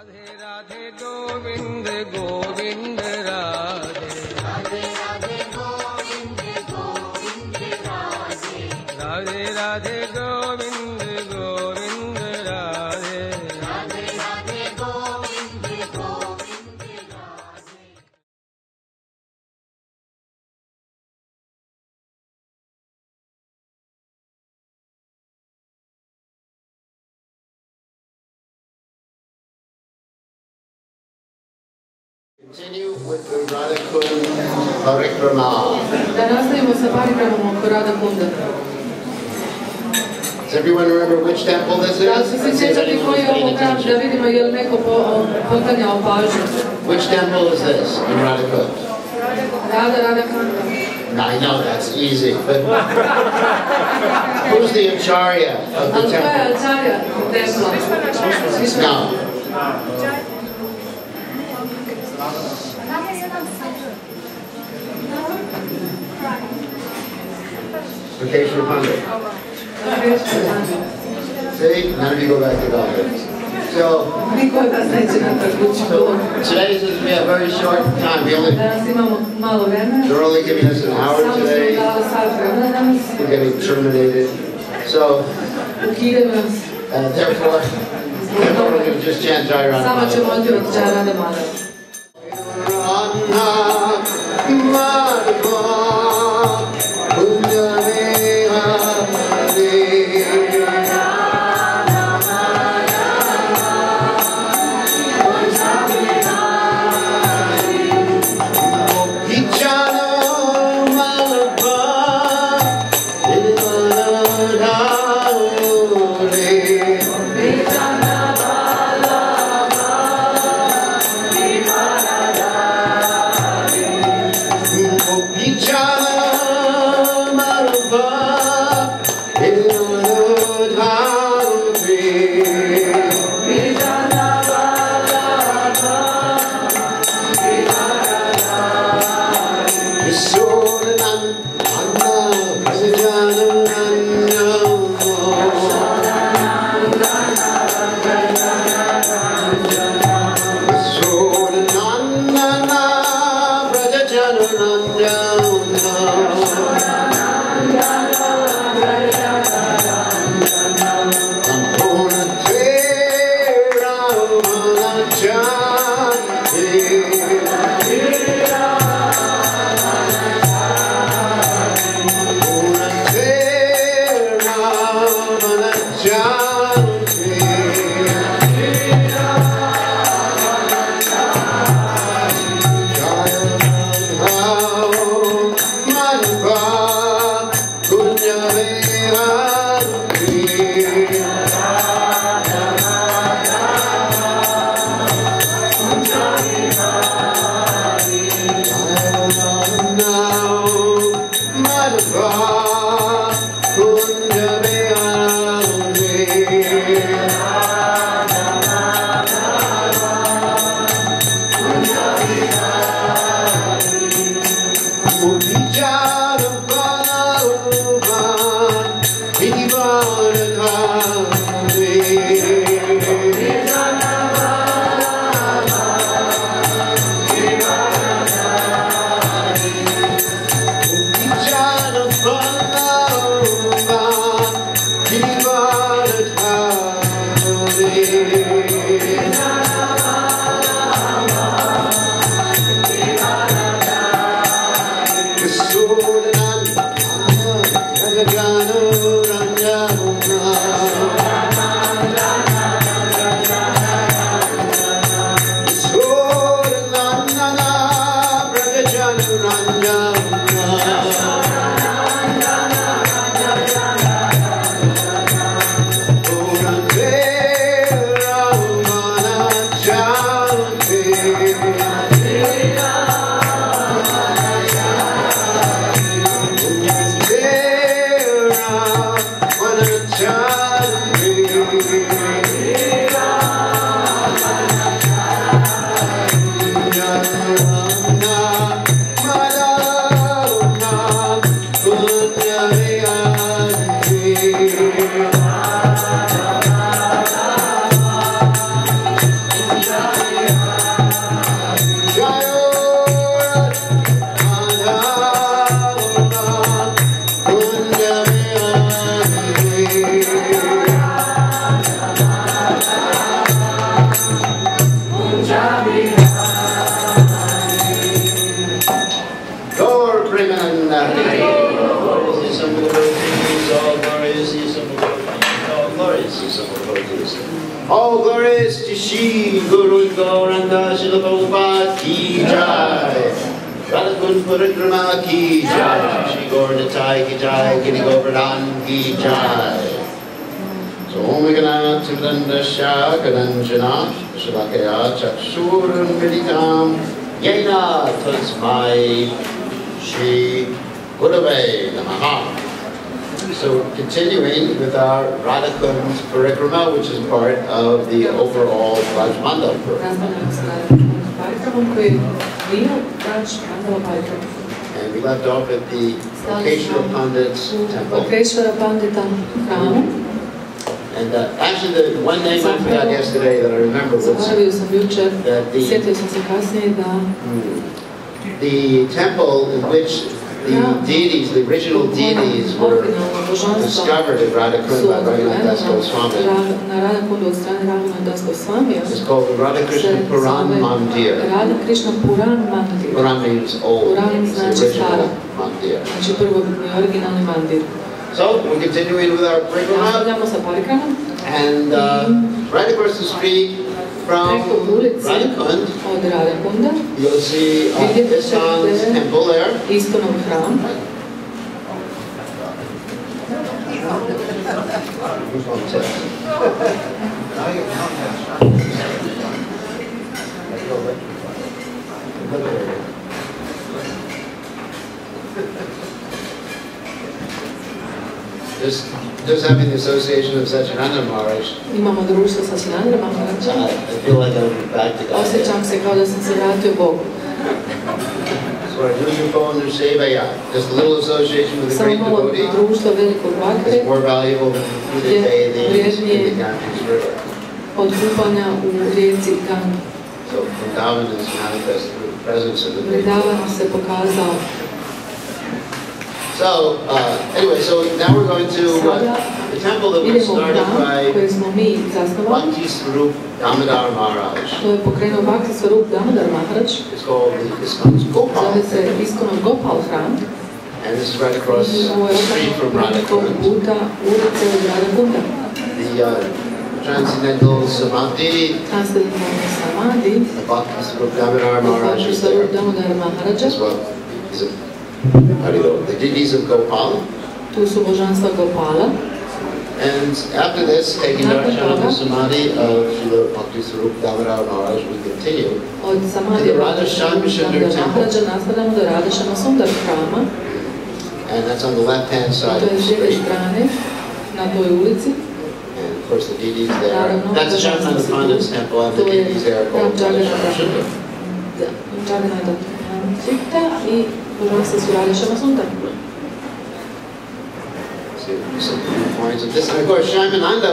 Radhe Radhe Govind Govind Radhe Radhe Radhe Govind Govind Radhe Radhe Radhe Govind Govind Radhe Radhe Radhe Govind Govind Radhe. Continue with the Radhakunda Parikrama. Da nastavimo sa parikramom oko Radhakunda. Does everyone remember which temple this is? Da se svi sjećate koji je ovo hram, da vidimo je li neko poklanjao pažnju. Which temple is this in Radhakunda? Radhakunda. I know that's easy, but who's the acharya of the Ali ko je temple? acharya templa? No. Vacation Pandit. See, none of you go back to college. So today is going to be a very short time. They're only giving us an hour today. We're getting terminated. So, therefore we're going to just chant Jai Radha. Each Gauranga Srila Prabhupada ki jai. Radhakunda Parikrama ki jai. Shri Gaura Nitai ki jai. Giri Govardhan ki jai. So Om Gananath Simrandasya Kadanjana Shalakaya Chakshuram Militam Yena Tasmai Shri Gurave Namaha. So continuing with our Radhakunda Parikrama, which is part of the overall Vraja Mandal Parikrama. And we left off at the Lokeshwara Pandit's temple. And actually, the one name I forgot yesterday that I remember was that the temple in which the deities, the original deities, were discovered at Radhakunda by Krishna Dasa Goswami. It's called the Radhakrishna Puran Mandir. Puran means old. It's the original mandir. So, we're continuing with our parikrama, and right across the street from Radhakunda, you'll see Iskon's temple there. Who's on Just having the association of Satchidananda Maharaj, I feel like I'm back to God. So I do you go under Sevaya. Just a little association with a great devotee is more valuable than who they bathe in the Ganges River. So Vrindavan is manifest through the presence of the great devotee. So, anyway, so now we're going to the temple that was started by Bhakti Swarup Damodar Maharaj. It's called the Iskon's Gopal. And this is right across the street from Radhakunda. The Transcendental Samadhi, the Bhakti Swarup Damodar Maharaj is there as well. The deities of Gopal. And after this, taking darshan of the Samadhi of Srila Bhakti Swarup Damodar Maharaj, we continue to the Radha Shamsundar temple. And that's on the left-hand side of the street. And of course the deities there. That's Shamananda Pandit's temple, and the deities there are called Radha Shamsundar. Some points of this. And of course, Shamananda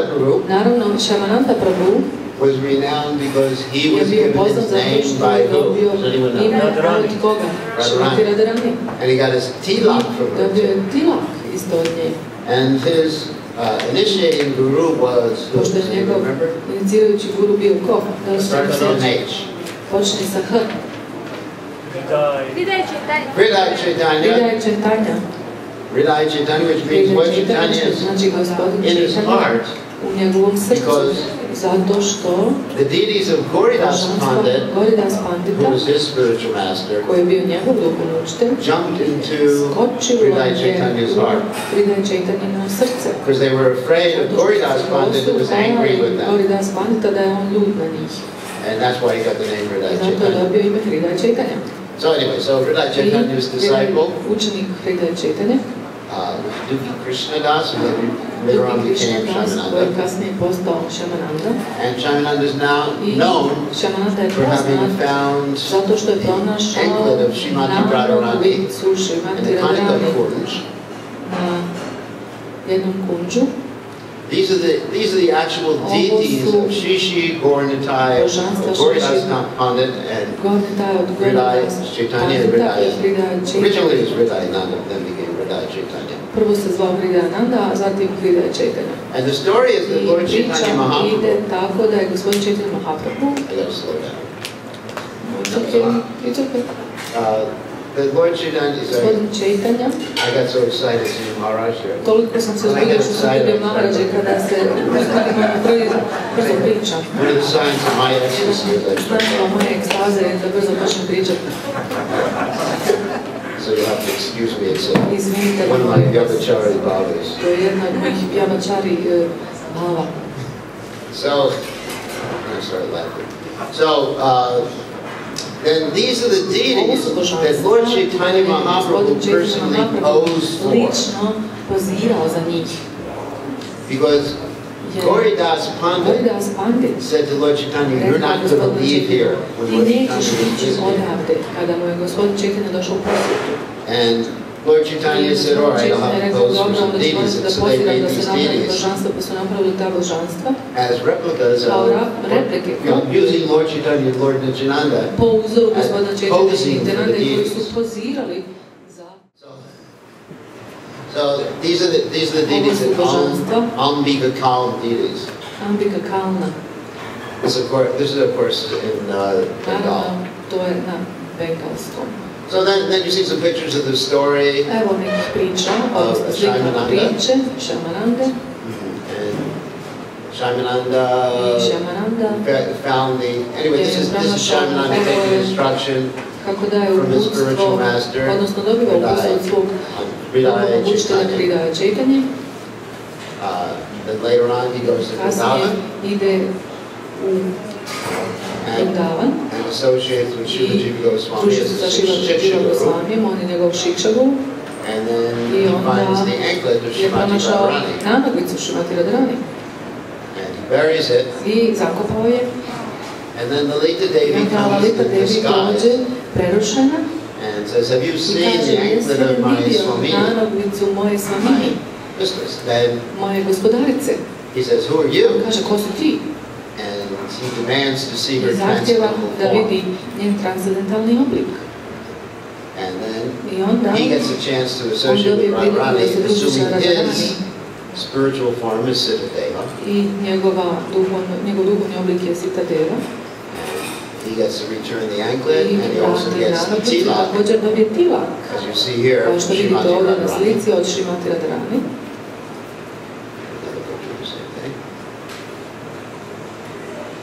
Prabhu was renowned because he was given his name by who? Does anyone know? Radharani. And he got his tilak from her. And his initiating guru was, do you remember? Starts with an H. Hridaya Chaitanya. Hridaya Chaitanya, which means what Chaitanya is in his heart, because the deities of Gauridas Pandit, who was his spiritual master, jumped into Hridaya Chaitanya's heart because they were afraid of Gauridas Pandit, who was angry with them. And that's why he got the name Hridaya Chaitanya. So anyway, so Hridaya Chaitanya's disciple, Krishna Dasa, who later on became Shamananda. And Shamananda is now known for having found the anklet of Srimati Radharani in the Kanika Kunj. These are the actual deities of Shri Gaura Nitai, Gauridas Pandit, and Hridaya Chaitanya. Originally it was Hridayananda, then became Hridaya Chaitanya. And the story is that Lord Chaitanya Mahaprabhu, I gotta slow down. the Lord Chaitanya is I got so excited seeing Maharaj here. Toliko sam se uzbudio što sam vidio Maharađe kada se brzo priča. One of the signs of my ecstasy is that Znamo moje ekstaze je da brzo počnem pričati. So you'll have to excuse me, it's one of my Yavachari bhavas. To je jedna od mojih Yavachari bhava. So, I started laughing. So, then these are the deities that Lord Chaitanya Mahaprabhu personally posed for. Because Gauridas Pandit said to Lord Chaitanya, you're not going to leave here when Lord Chaitanya is and Lord Chaitanya said, all right, I'll have to pose for some deities. And so they made these deities as replicas of, using Lord Chaitanya and Lord Nityananda as posing for the deities. So these are the deities that Ambika Kalna deities. Ambika Kalna. This is of course in Bengal. So then you see some pictures of the story of Shaimananda. And Shaimananda found the... Anyway, this is Shaimananda taking instruction from his spiritual master, Radhakunda Chaitanya. Then later on he goes to Vrindavan and associates with H.H.Bir Goswami as a Shiksha Guru. And then he finds the anklet of Srimati Radharani. And he buries it. And then the Lalita Devi comes in disguise and says, have you seen the anklet of my Swamini? Then he says, who are you? And he demands to see her transcendental form. And then he gets a chance to associate with Radharani, assuming his spiritual form is Siddhadeva. He gets to return the anklet, and he also gets the tilak, as you see here, of Srimati Radharani.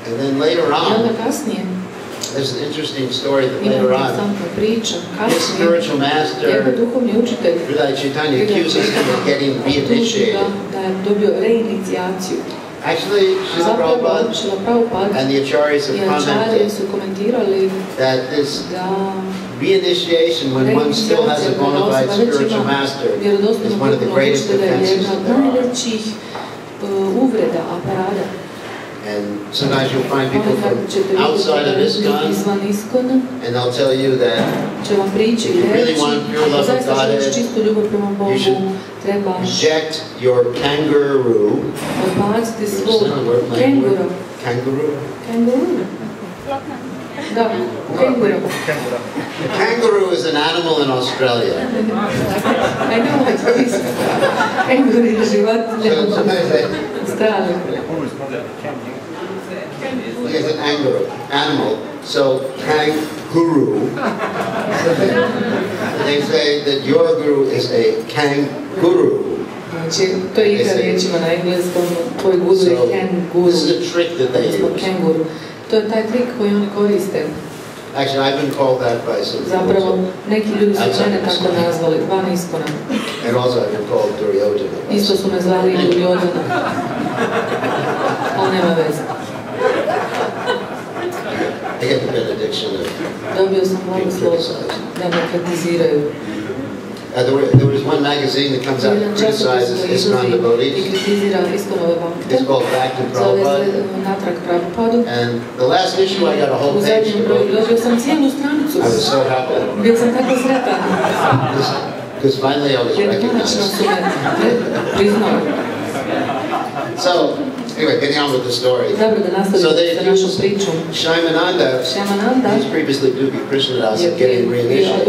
And then later on, there's an interesting story that later on, his spiritual master, Vraja Chaitanya, accuses him of getting reinitiated. Actually, Srila Prabhupada and the Acharyas have commented that this reinitiation, when one still has a bona fide spiritual master, is one of the greatest defenses that there are. And sometimes you'll find people from outside of ISKCON, and they'll tell you that if you really want pure love of Godhead, you should reject your kangaroo. Kangaroo? Kangaroo is an animal in Australia. I know what it is. Kangaroo is It's an animal. So kangaroo. They say that your guru is a kangaroo. Znači, to je igra riječima na engleskom, tvoj guru je kenguru. This is a trick that they use. To je taj trik koji oni koriste. Actually, I've been called that by some people. Zapravo, neki ljudi su mene tako nazvali, van ISKCON-a. And also I've been called Duryodhana. Isto su me zvali i Duryodhana. Ali nema veze. I get the benediction of Dobio sam blagoslov da me kritiziraju. There was one magazine that comes out and criticizes ISKCON devotees. It's called Back to Prabhupada. And the last issue I got a whole page devoted. I was so happy. Because finally I was recognized. So, anyway, getting on with the story. So they accused Shaimananda, who's previously Duki Krishna Dasa, getting reinitiated.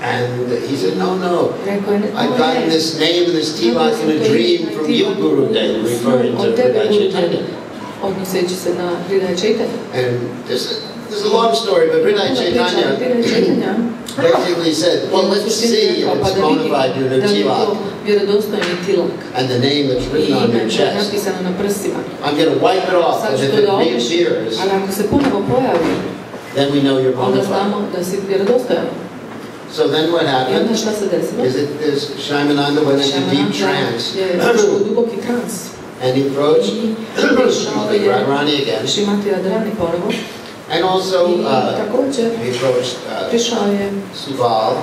And he said, no, I've gotten this name and this tilak in a dream from you, Guru Dev, referring to Vraja Chaitanya. And this This is a long story, but Hridaya Chaitanya basically said, well, let's see if it's bona fide you're a tilak. And the name that's written on your chest. I'm going to wipe it off, and if it reappears, then we know you're bona fide. So then what happened is that this Shaimananda went into deep trance. And he approached Radharani again. And also he approached Subal.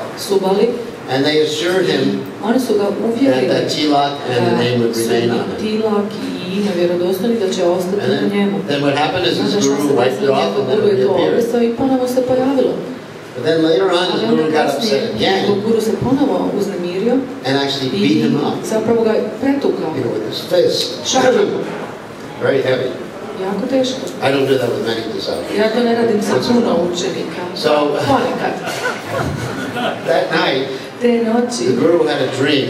And they assured him that the tilak and the name would remain on him. And then what happened is his guru wiped it off and then it reappeared. But then later on, his guru got upset again and actually beat him up, with his fist. Very heavy. I don't do that with many disciples. So, that night, the guru had a dream.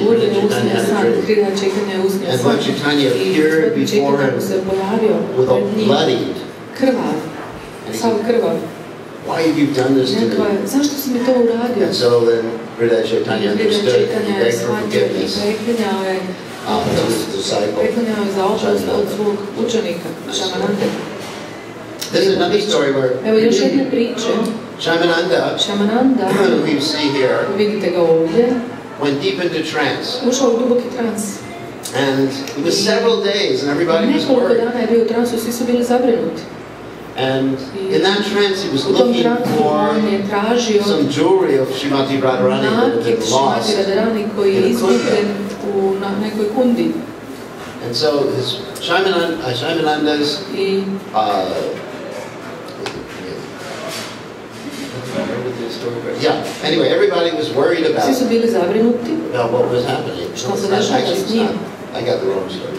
And Lord Chaitanya appeared before him with a bloodied. And he said, why have you done this to me? And so then Hridaya Chaitanya understood and he begged for forgiveness to his disciple. This is another story where Shaimananda, who you see here, went deep into trance. And it was several days and everybody was worried. And in that trance, he was looking for some jewelry of Srimati Radharani that had been lost in a kundi. And so his Shaimananda's anyway, everybody was worried about what was happening. I got the wrong story.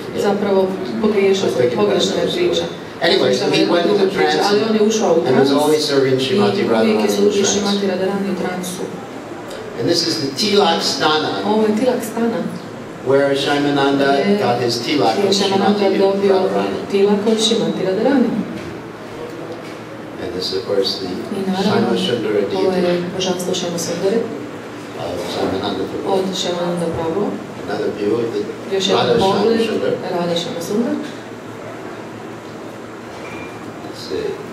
Anyway, so he went into trance and was always serving Srimati Radharani in trance. And this is the Tilak Sthana, where Shaimananda got his Tilak from Srimati Radharani. And this is, of course, the Shaima Sundara deity of Shaimananda Prabhu. Another view of the Radha Shaima Sundara.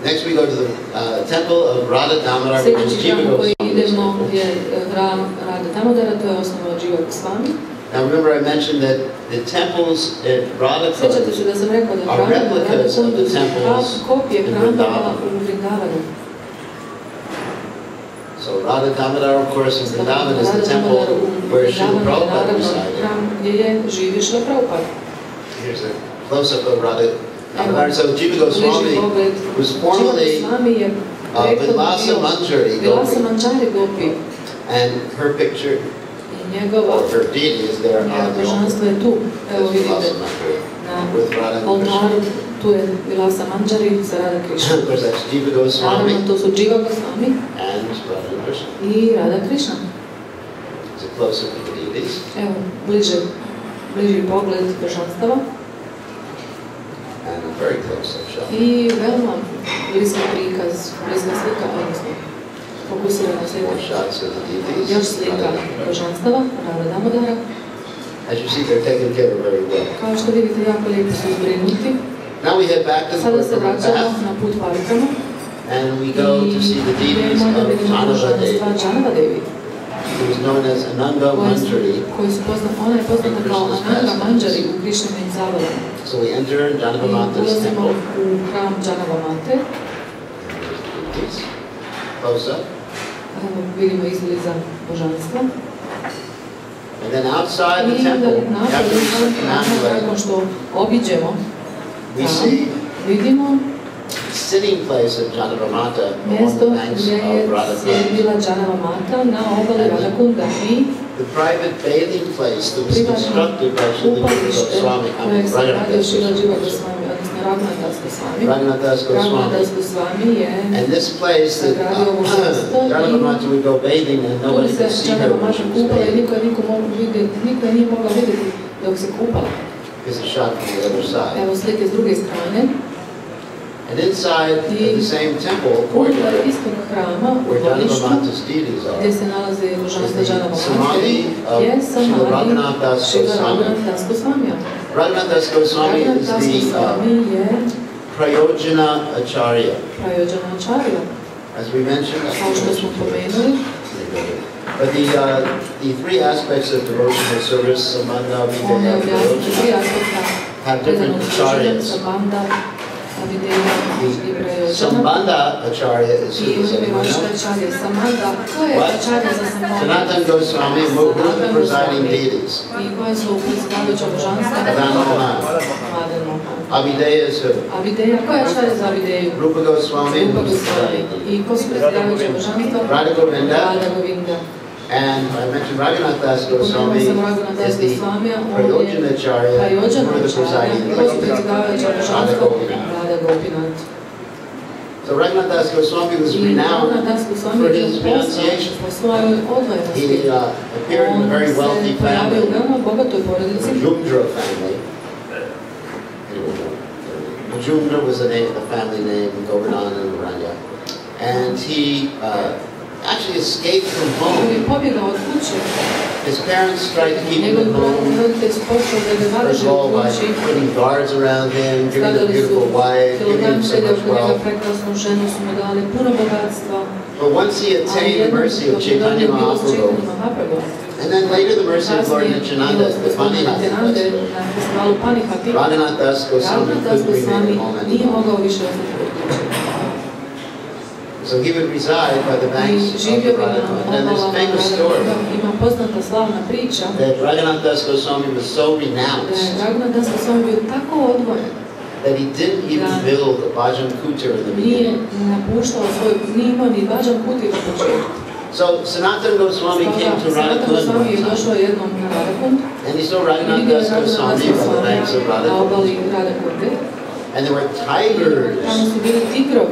Next we go to the temple of Radha Damodar, which is Jiva Goswami. Now remember I mentioned that the temples at Radhakunda are replicas of the temples in Vrindavan. So Radha Damodar, of course, in Vrindavan is the temple where Srila Prabhupada resided. Here's a close-up of Radha. So Jiva Goswami was formerly Vilasa Manjari Gopi, and her picture, or her deity, is there on the altar. With Radha and Krishna. Of course, that's Jiva Goswami and Radha and Krishna. It's a close-up of the deities. And a very close-up shot. More shots of the deities. As you see, they're taken care of very well. Now we head back to the Parikrama path, and we go to see the deities of Janava Devi, who is known as Ananga Manjari in Krishna's past. So we enter Janava Mata's temple. Close up. And then outside the temple, after we circumambulate, we see the sitting place of Janava Mata along the banks of Radhakunda. The private bathing place that was constructed by Srila Goswami, Vraja Mandal Parikrama. And this place that Janava Mata would go bathing and nobody could see her when she was bathing. Here's a shot from the other side. And inside the same temple, courtyard, where Janavanta's deities are, is the samadhi of Srila Radhakunda Das Goswami. Radhakunda Das Goswami is the Prayojana Acharya. As we mentioned, but the three aspects of devotional service, Sambandha, Videya, and Prayojana, have different acharyas. The Sambandha Acharya is who? Does anyone know? What? Sanatana Goswami, who are the presiding deities? Abhideya is who? Rupa Goswami, who is the presiding deity. Radhakunda. And I mentioned Raghunath Das Goswami is the Prayojana Acharya, who are the presiding deities. So Raghunath Das Goswami was renowned for his renunciation. He appeared in a very wealthy family, the Jumdra family. Jumdra was the family name, Govardhan and Vraja. And he actually escaped from home. His parents tried to keep him at home, first of all by putting guards around him, giving him a beautiful wife, giving him so much wealth. But once he attained the mercy of Chaitanya Mahaprabhu, and then later the mercy of Lord Nityananda, the Panihati, Raghunath Das Goswami couldn't remain at home anymore. So he would reside by the banks of the Radhakunda. And there's a famous story that Raghunath Das Goswami was so renounced that he didn't even build a bhajan kutir in the beginning. So Sanatana Goswami came to Radhakunda one time, and he saw Raghunath Das Goswami by the banks of Radhakunda. And there were tigers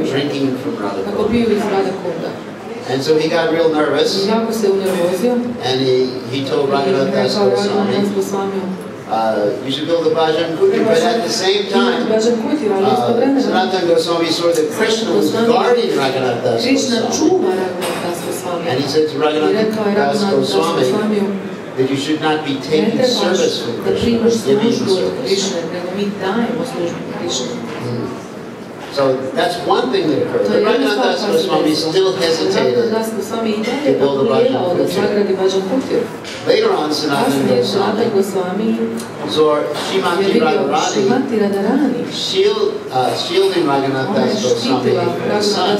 drinking from Radhakunda. And so he got real nervous, and he told Raghunath Das Goswami, you should build a bhajan kutir. But at the same time, Sanatana Goswami saw that Krishna was guarding Raghunath Das Goswami. And he said to Raghunath Das Goswami that you should not be taking service from Krishna, giving service. So that's one thing that occurred. But Raghunath Das Goswami still hesitated to build a bhajan kutir. Later on, Sanatana Goswami saw Srimati Radharani shielding Raghunath Das Goswami and his son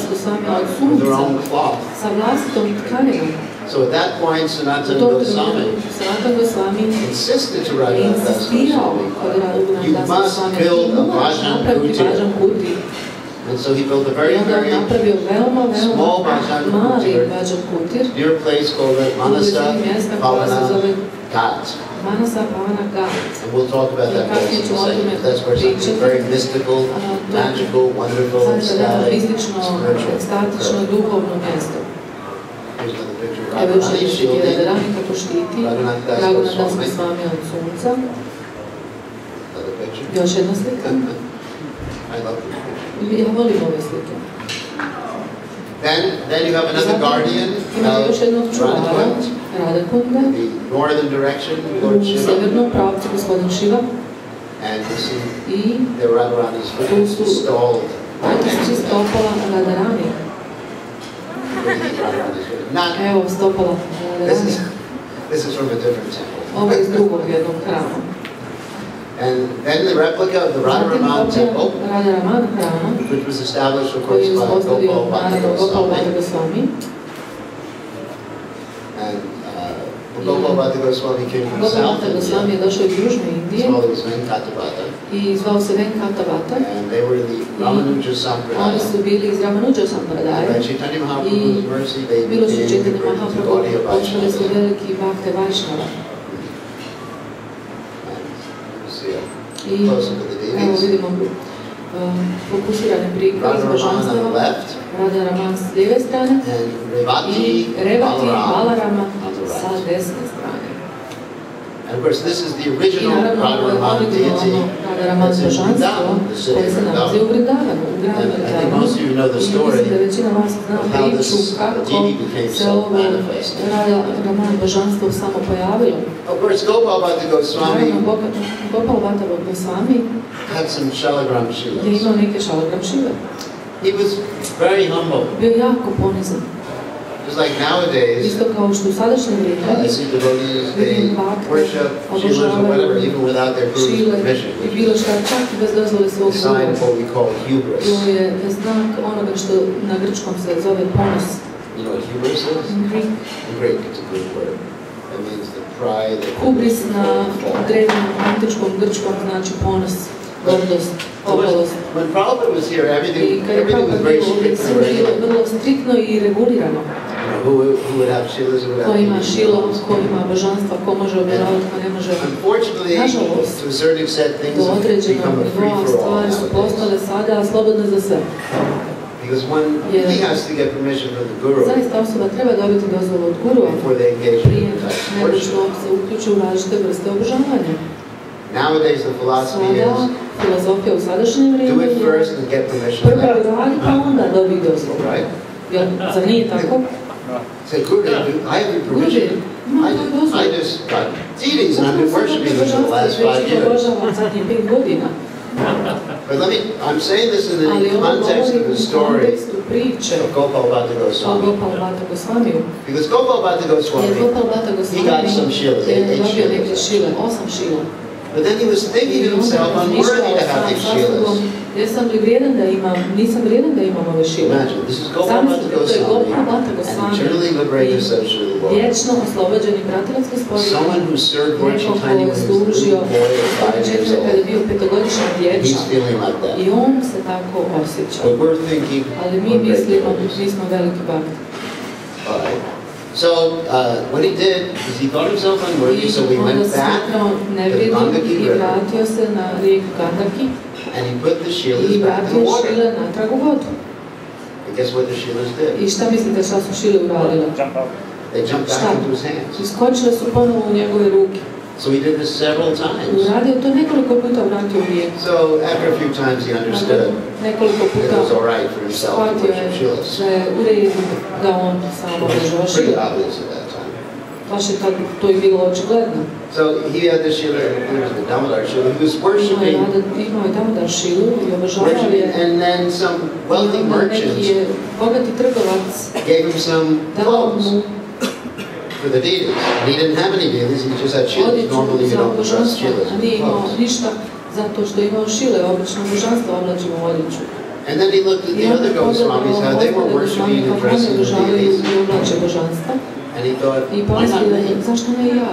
with their own cloth. So at that point, Sanatana Goswami insisted to Raghunath Das Goswami, you must build a bhajan kutir. And so he built a very, very small bhajan kutir near a place called Manasa Pavana Ghat. And we'll talk about that place in a second. That's where something very mystical, magical, wonderful, ecstatic, spiritual occurs. Here's another picture of Radharani shielding Raghunath Das Goswami. Another picture. I love this picture. Then you have another guardian of Radhakunda, the northern direction, Lord Shiva. And you see the Radharani's foot is stalled. This is from a different temple. And then the replica of the Radha temple, which was established, of course, by Gopal Bhatta Goswami. And Gopal Bhatta Goswami came from South India. His mother was Venkata. And they were the Ramanuja Sampradaya. By Chaitanya Mahaprabhu's mercy, they became the Gaudiya Vaishnava. Closer to the deities. Radharaman on the left, and Revati Balarama on the right. And of course, this is the original Radharaman deity that's in Vrindavan, the city of Vrindavan. And know the story Mislim da većina vas zna of how priču this kako deity became se ovo self-manifest. Radha Raman božanstvo samo pojavilo. Of course, Gopal Bhatta Goswami Naravno, Gopal Bhatta Goswami had some shalagram je shilas. imao neke šalagram šile. He was very humble. Bio jako ponizan. Just like nowadays, Isto kao što u sadašnje vrijeme I see devotees, they worship shilas or whatever, even without their guru's šile permission. i bilo šta, čak i bez dozvole svog A sign of guru. what we call hubris. To je znak onoga što na grčkom se zove ponos. You know what hubris is? In Greek, it's a good word. It means the pride. Hubris na drevnom antičkom grčkom znači ponos, gordost, oholost. When Prabhupada was here, I everything kad je was Prabhupada very bio ovdje, strict sve and je bilo regular. vrlo striktno i regulirano. Who would have shilas, who would Ko have ima deities. šilo, ko ima božanstva, ko može obožavati, ko ne može. Unfortunately, Nažalost, to a certain extent, things do have određenog become a nivoa free-for-all stvari su nowadays. postale sada slobodne za sve. Because one he has to get permission from the guru Zaista osoba treba dobiti dozvolu od gurua before they engage in prije different types of nego worship. što se uključi u različite vrste obožavanja. Nowadays, the philosophy Sada, is filozofija u sadašnjem do vrijeme it je first and get permission prvo later. radi pa onda dobi dozvolu. Right? Jel, zar nije tako? Say, Guru, I have your permission. I just got deities and I've been worshiping them for the last 5 years. Obožavam zadnjih 5 godina. But I'm saying this in Ali the ovo context govori of the u story kontekstu priče of Gopal Bhatta o Goswami. Gopal Bhatta Goswamiju. Because Gopal Bhatta Jer Goswami, Gopal Bhatta he got some Goswami shilas, je 8 dobio neke shilas. šile, 8 šila. But then he was thinking to himself, I'm worthy to have these shilas. Jesam li vrijedan da imam, nisam vrijedan da imam ove šile. Imagine, this is Gopal Bhatta Zamislite, to je Gopal Bhatta Goswami, an Goswami eternally liberated Saraswati Lord. vječno oslobođeni pratilac gospodina. Someone who served Lord Neko Chaitanya ko when je he was a služio little boy at 5 years Chaitanya kada je old. bio 5-godišnji dječak. He's feeling like that. I on se tako osjeća. But we're thinking, Ali mi we're great mislimo, devotees. mi smo veliki bakti. All right. So what he did is he thought himself unworthy, so he onda went back smatrao to the nevrijednim Gandaki i River vratio se na rijeku Gandaki and he put the shilas i back in vratio the water. šile natrag u vodu. And guess what the shilas did? I šta mislite šta su šile uradile? They jumped back Šta? into his hands. Iskočile su ponovo u njegove ruke. So he did this several times. Uradio to nekoliko puta, vratio u rijeku. So after a few times he understood Nekoliko it puta was all right for himself to shvatio worship je shilas. da je u redu da on samo It was obožava pretty šile. obvious at that time. Baš je tad to i bilo očigledno. So he had the shila, there was the Damodar shila. He was worshiping, Imao je Damodar šilu i obožavao je. and then some wealthy Onda neki merchants je bogati trgovac gave him some dao clothes mu for the deities. And he didn't have any deities, he just had shilas. odjeću Normally you za don't dress božanstvo, shilas a with nije imao clothes. ništa zato što je imao šile, obično božanstvo oblačimo odjeću. And then he looked at I the onda other Goswamis, how they were worshiping and kako oni dressing the obožavaju deities. i oblače božanstva. And he thought, I why not pomislio me? je, zašto ne i ja?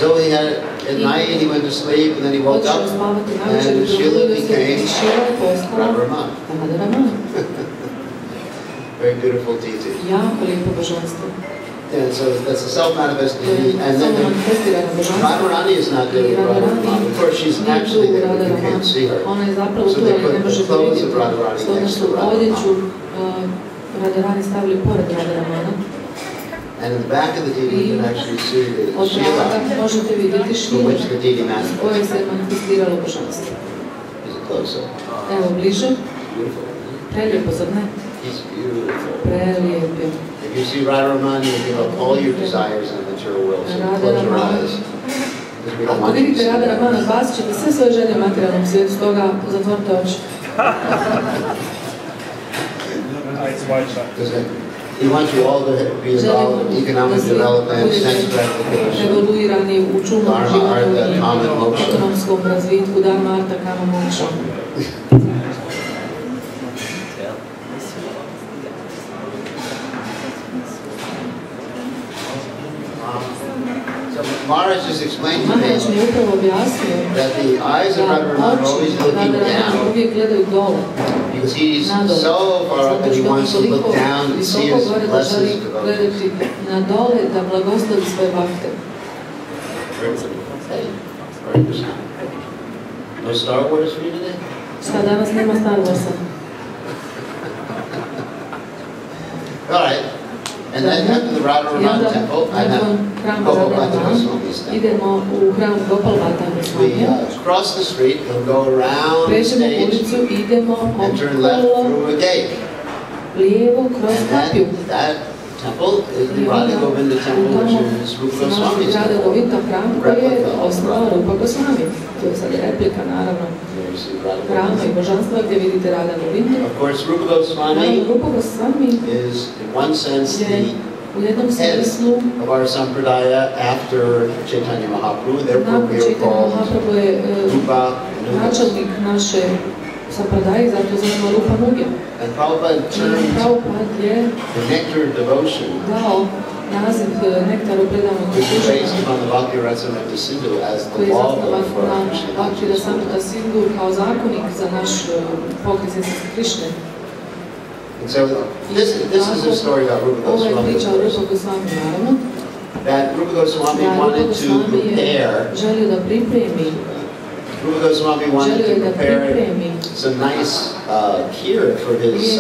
So he had, at night he went to sleep, and then he woke Otišao up, spavati navečer and i Shila probudio se became i šila je postala Radha Raman. Radha Raman. Very beautiful deity. Jako lijepo božanstvo. And so that's a self-manifest To je deity. And samo then manifestirano božanstvo. Radharani is not there with Radharani. Of course, she's actually there, but you can't see her. Ona je zapravo So tu, they ali ne put možete the clothes vidjeti. of Radharani Stoga next su to odjeću Radharani. Radharani stavili pored Radharamana. And in the back of the deity, you can actually see the Od vrata Shila, možete vidjeti from šile which the deity s koje manifests. se manifestiralo božanstvo. Is it close-up? Evo bliže, Beautiful. prelijepo, zar ne? He's beautiful. Prelijepo. If you see Radharaman, you'll give up all your desires in the material world. So close your eyes. Because we don't Ako want you to vidite see Radharamana, that. basit ćete sve svoje želje u materijalnom svijetu, stoga zatvorite oči. Because he wants you all to be involved in economic development, sense gratification. Evoluirani u čulnom Dharma, životu artha, i kama, moksha. ekonomskom razvitku, dharma, arta, kama, moksha. So Maharaj just explained to Maharaj mi me je upravo objasnio that the eyes of da Radharaman are always oči looking Radharamana down uvijek gledaju dole, because he's nadole. so far up Zato that he što wants to toliko look down and see visoko his gore da želi blessings devotees. gledati na dole da blagoslovi svoje bakte. Hey, Hare Krishna. No Star Wars for you today? Šta danas nema Star Warsa? All right. And then after the Radhakunda temple, I have Gopalbhata Goswami's temple. Idemo u hram Gopalbhata Goswamija. We cross the street, we'll go around the Pređemo stage, ulicu, idemo and turn left okolo, through a gate. lijevo kroz And kapiju. then that temple is the Radhagovinda temple, which is Rupa Goswami's temple. Radhagovinda hram koji je osnovao Rupa Goswami. To je sad replika, naravno, hrama i božanstva gdje vidite Radhagovindu. Of course, Rupa Goswami Rupa Goswami is, in one sense, the u jednom head smislu of our sampradaya after Chaitanya Mahaprabhu. Therefore, nakon we are Chaitanya called Mahaprabhu je Rupa načelnik naše sampradaju, zato zovemo Rupa Nuge. And Prabhupada I termed Prabhupada je the nectar of devotion, dao naziv nektaru predanog which is služenja, based upon the Bhakti Rasamrita Sindhu as the koji je law zasnovan book for na Krishna Bhakti Dasa. Rasamrita Sindhu kao zakonik za naš pokret Sestri Krišne. And so this is a story about Rupa Ovo je Goswami. priča o Rupa Goswami, naravno. That Rupa Goswami Da, Rupa wanted to Goswami je prepare. želio da pripremi, Rupa Goswami wanted želio je to da prepare pripremi some nice kheer for his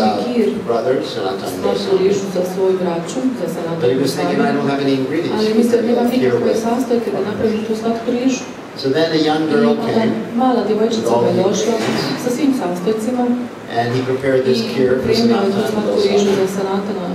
brothers, Sanatana slatku Goswami. rižu za svoju braću, za But he Sanatana was thinking, I Goswami. don't have any ingredients Ali to mislio prepare nemam that kheer nikakve with. sastojke da napravim tu slatku rižu. So then a young I girl onda came, mala djevojčica je došla sa svim sastojcima and he prepared this i kheer for pripremio je tu Sanatana slatku rižu Goswami. za Sanatana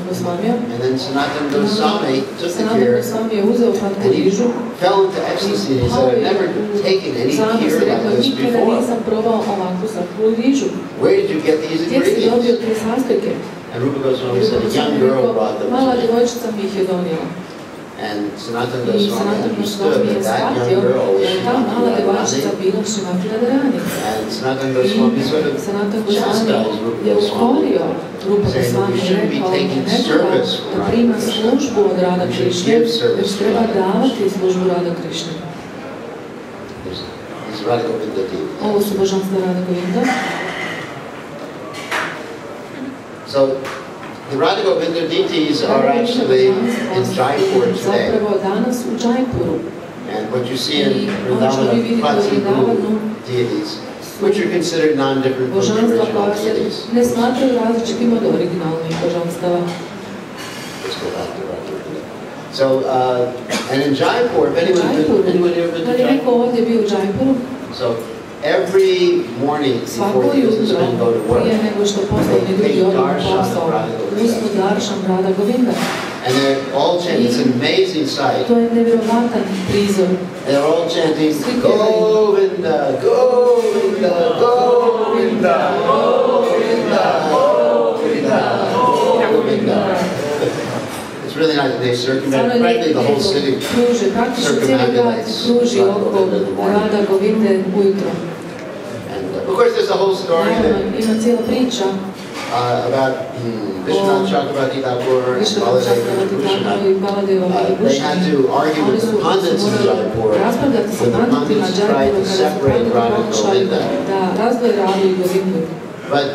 Goswamija. And then Sanatana Goswami took the Sanatana kheer Goswami je uzeo slatku and he rižu fell into ecstasy and he said, I've never taken any Zamisli, kheer like rekao, this nikada before. nisam probao ovakvu slatku rižu. Where did you get these Gdje si dobio ingredients? te sastojke? And Rupa Goswami said, a young girl brought them Mala to me. djevojčica mi ih je donijela. And Sanatana I Goswami Sanatana understood Goswami je that that shvatio young girl da was je ta mala djevojčica Radharani. bila Šrimati Radharani. And Sanatana Goswami sort of Sanatana chastised Goswami Rupa je Goswami, ukorio Rupa saying that we Goswami i shouldn't be rekao taking ne treba service from da Radha prima Krishna. službu od Rada We should Krišne, give service već to treba Radha davati službu Rada Krišne. These Radhagovinda deities. Ovo su božanstva Rada Govinda. So the Radhagovinda deities are actually in Jaipur today. Zapravo danas u Jaipuru. And what you see in I ono što vi Vrindavana, vidite u Patsi Vrindavanu, deities, which are considered non-different from the božanstva original koja se deities. ne smatraju različitim od originalnih božanstava. Let's go back to Radhagovinda. So, and in Jaipur, if anyone ever been Da to li neko Jaipur? ovdje bio u Jaipuru? So, every morning Svako before the jutro, businessmen go to work, prije nego što poslovni ljudi odu na posao, uzmu daršan Rada Govinda. and they're all chanting, it's an amazing sight. To je nevjerovatan prizor. They're all chanting, Govinda, Govinda, Govinda, Govinda, Govinda, Govinda. It's really nice. They circumvent practically the whole city. Kruže, praktično cijeli grad kruži oko Rada Govinde ujutro. And of course, there's a whole story that, Naravno, ima cijela priča about Vishwanath Chakravarti Thakur and Višnav Baladeva Čakravati Krishna. Thakur i Baladeva They had to argue with the pundits in Jaipur raspravljati sa when the panditima pundits tried Jaipuru to kada su separate panditi Radha pokušali Govinda. da razdvoje Radu i Govindu. But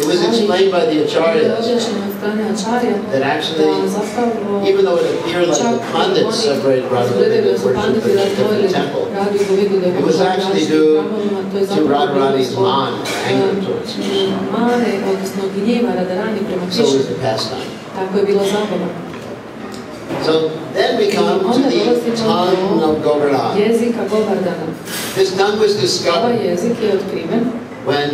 it was explained by the Je acharyas objašnjeno od strane Acharya that da actually, zapravo even though it appeared like the pundits separated Radha Govinda and worshipped in a different temple, Radu i Govindu da je it was actually due to Radharani's man, anger towards Krishna. mane, odnosno gnjeva Radharani prema So Krishni. was the pastime. Tako je bila zabava. So then we come to the tongue of Govardhan. Jezika Govardhana. This tongue was Ovaj discovered jezik je otkriven when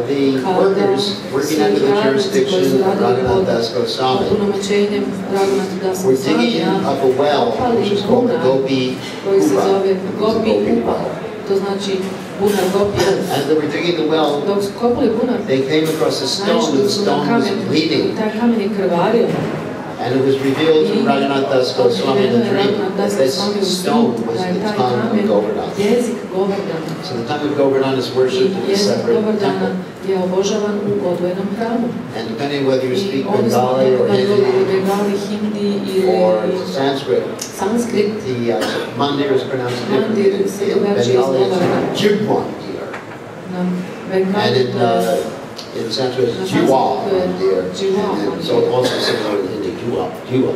the workers working under the jurisdiction of Radhakunda Das Goswami opunomoćenjem Radhakunda Dasa were digging Goswamija up a well, which is called the Gopi koji se Kupa. zove It was a Gopi Gopi Kupa. well. To znači bunar Gopija. As they were digging the well, Dok su kopali bunar, they came across a stone, and naišli the su na stone was kamen bleeding. i taj kamen je krvario. And it was revealed to Radhakunda Das Goswami in a dream that this stone was the tongue of Govardhan. Jezik Govardhana. So the tongue of Govardhan is worshipped in a Jezik separate Govardhana temple. je obožavan u odvojenom hramu. And depending whether you speak I ovisno Bengali or da li govori Hindi Bengali, Hindi or ili Sanskrit, Sanskrit, the mandir is pronounced differently. Mandir se In drugačije Bengali izgovara. it's Jugmandir. na And Bengali to je in Sanskrit it's Na Jiwa Sanskritu je Mandir. Jiwa And so Mandir. also similar in Hindi, Jiwa Mandir.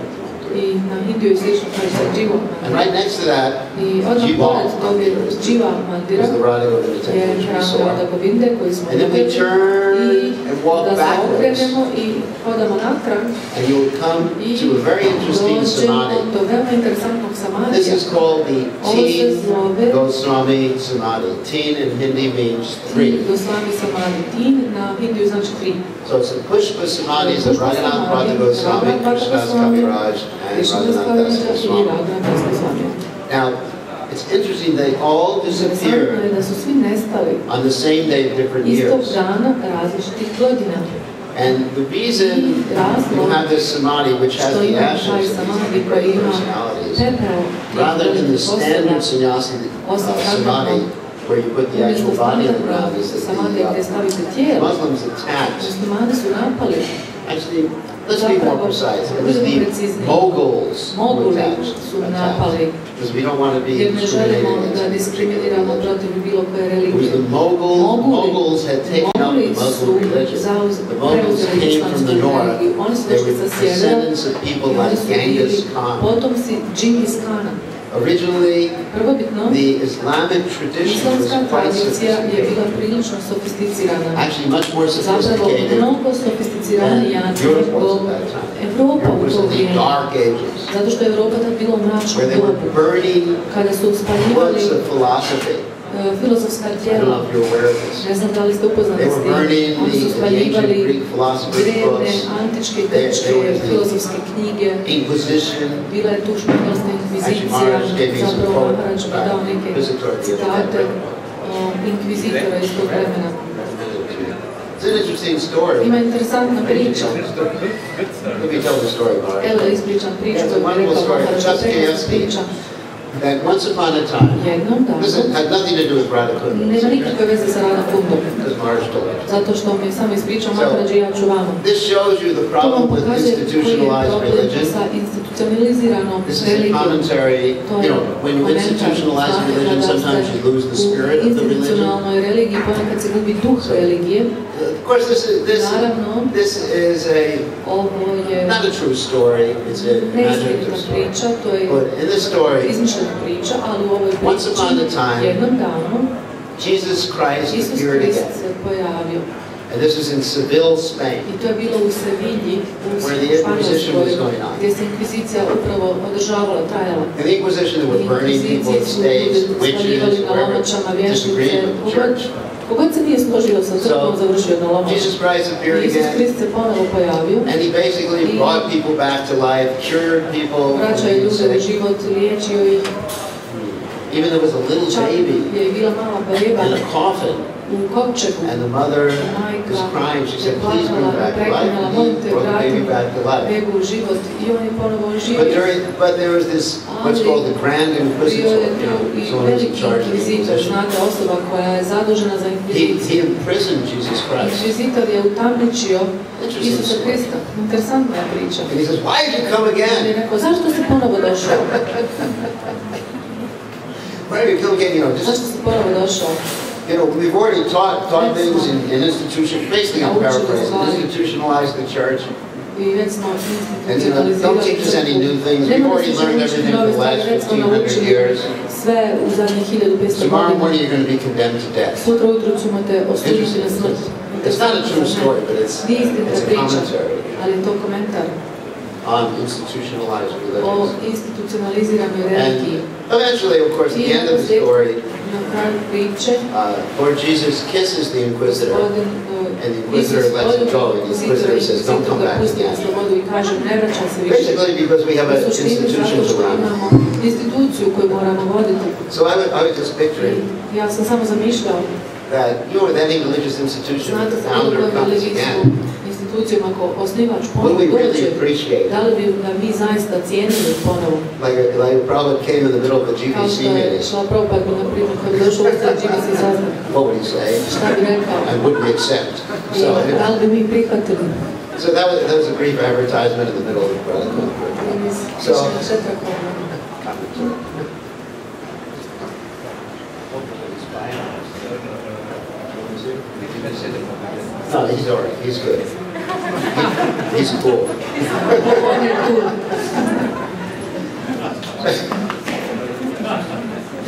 i na Hindiju je slično kaže se Jiva And Mandir. right next to that I odmah Jiva pored toga je Mandir Jiva Mandira is the Radhagovinda je temple which we hram saw. Rada Govinde koji smo And then we vidjeli. turn I and walk da se backwards, okrenemo i hodamo natrag and you will come to a very interesting samadhi. do veoma interesantnog samadhija. This is called the Ovo se Teen zove Goswami Samadhi. Teen in Hindi means three. Goswami samadhi. Teen na Hindiju znači 3. So it's the Pushpa Samadhis of Radhakunda Goswami, Krishna Dasa and Radhakunda Goswami. Now, it's interesting, they all disappear on the same day of different years. And the reason you have this samadhi, which has the ashes of these great personalities, rather than the standard sannyasi samadhi, where you put the actual body on the ground, is that the Muslims attacked. Actually, let's be more precise. It was the Moguls who attacked. Because we don't want to be discriminating against it was the Moguls had taken up the Muslim religion. The Moguls came from the north. They were descendants of people like Genghis Khan. Originally, the Islamic tradition was quite sophisticated. Actually, much more sophisticated than Europe was at that time. Europe was in the Dark Ages, where they were burning books of philosophy. filozofska I don't tijela. know if you're aware of this. Ne znam da li ste upoznani They s were tim. burning Oni su the ancient spaljivali Greek philosophers' drevne, books. antičke i grčke filozofske knjige. Inquisition. Bila je tu španjolska inkvizicija. Zapravo Maharaj mi dao neke citate inkvizitora iz tog vremena. It's an interesting story. Ima interesantna priča. Let me tell the story, Maharaj. Evo da ispričam priču It's a koju je wonderful rekao story. Maharaj. Dostoevsky, Priča. that once upon a time, Jednom danu. this had nothing to do with Radhakunda. Nema nikakve veze sa Radhakundom. Because Maharaj told it. Zato što mi je samo ispričao Maharaj i ja ću vama. This shows you the To vam problem with pokazuje koji je institutionalized problem religion. sa institucionaliziranom This is a religijom. commentary. You know, when you institutionalize religion, sometimes you lose the spirit of the religion. Institucionalnoj religiji ponekad se gubi duh religije. Of course, this is not a true story. It's an imaginative story. Priča, to je But in this story, izmišljena priča, ali u ovoj once upon a time, jednom danu Jesus Christ Isus appeared Krist again. se pojavio. And this is in Seville, Spain, I to je bilo u Sevilji, where the Inquisition was going on. gdje se inkvizicija upravo održavala, trajala. In the Inquisition, they were burning people at stakes, witches, whoever disagreed with the church. Kogod se nije složio sa crkvom, završio na lomaču. Jesus Christ appeared Isus again, Krist se ponovo pojavio. and he basically brought people back to life, cured people from Vraćao je being ljude u sick. život, liječio ih. Even there was a little Čak baby je bila mala beba in a coffin, u kovčegu. and the mother was crying. She said, "Please bring back to life." And he brought the baby back to life. Bebu u život i on je ponovo oživio. But there was this what's called the Grand Inquisitor, you know, I someone who's in veliki charge of the inkvizitor, Inquisition. znate, osoba koja je zadužena za He inkviziciju. imprisoned Jesus Christ. Inkvizitor je utamničio Isusa Krista. Interesantna je priča. And he says, "Why did you come On je again? rekao, zašto si ponovo došao? Why did you come again? You know, Zašto si ponovo došao? we've already taught things in institutions. Basically, I'm paraphrasing. Institutionalized the church. I već smo And don't teach us any new things. We've already learned everything for the last 1,500 years. Sve u zadnjih 1500 Tomorrow godina. morning you're going to be condemned to death. Sutra ujutro ćemo te osuditi na smrt. It's not a true story, but it's Nije istinita a priča, commentary ali je to komentar on institutionalized o religions. institucionaliziranoj And religiji. eventually, of course, at the end of the story, Na kraju priče, Lord Jesus kisses the Inquisitor, Gospodin and the Inquisitor lets him go, and the Inquisitor says, "Don't come back pusti na again." slobodu i kaže, ne vraćam se više. Basically, because we have U an suštini institution zato to što run. imamo instituciju koju moramo voditi. So I was just picturing Ja sam samo zamišljao, that, with any religious institution, if znate, the sa bilo founder kojom comes religijskom again, institucijom, ako osnivač will ponovo we really dođe, appreciate da li bi ga mi zaista cijenili ponovo? like a Prabhupada came in the middle of a Kao GBC što je meeting? šla Prabhupada, na primjer, kad je došao u sred GBC sastanak, What would he say? šta bi rekao? And would we accept? I da li bi mi prihvatili? So that was a brief advertisement in the middle of the Radhakunda. So, no, he's all right. He's good. He's cool. On je tu.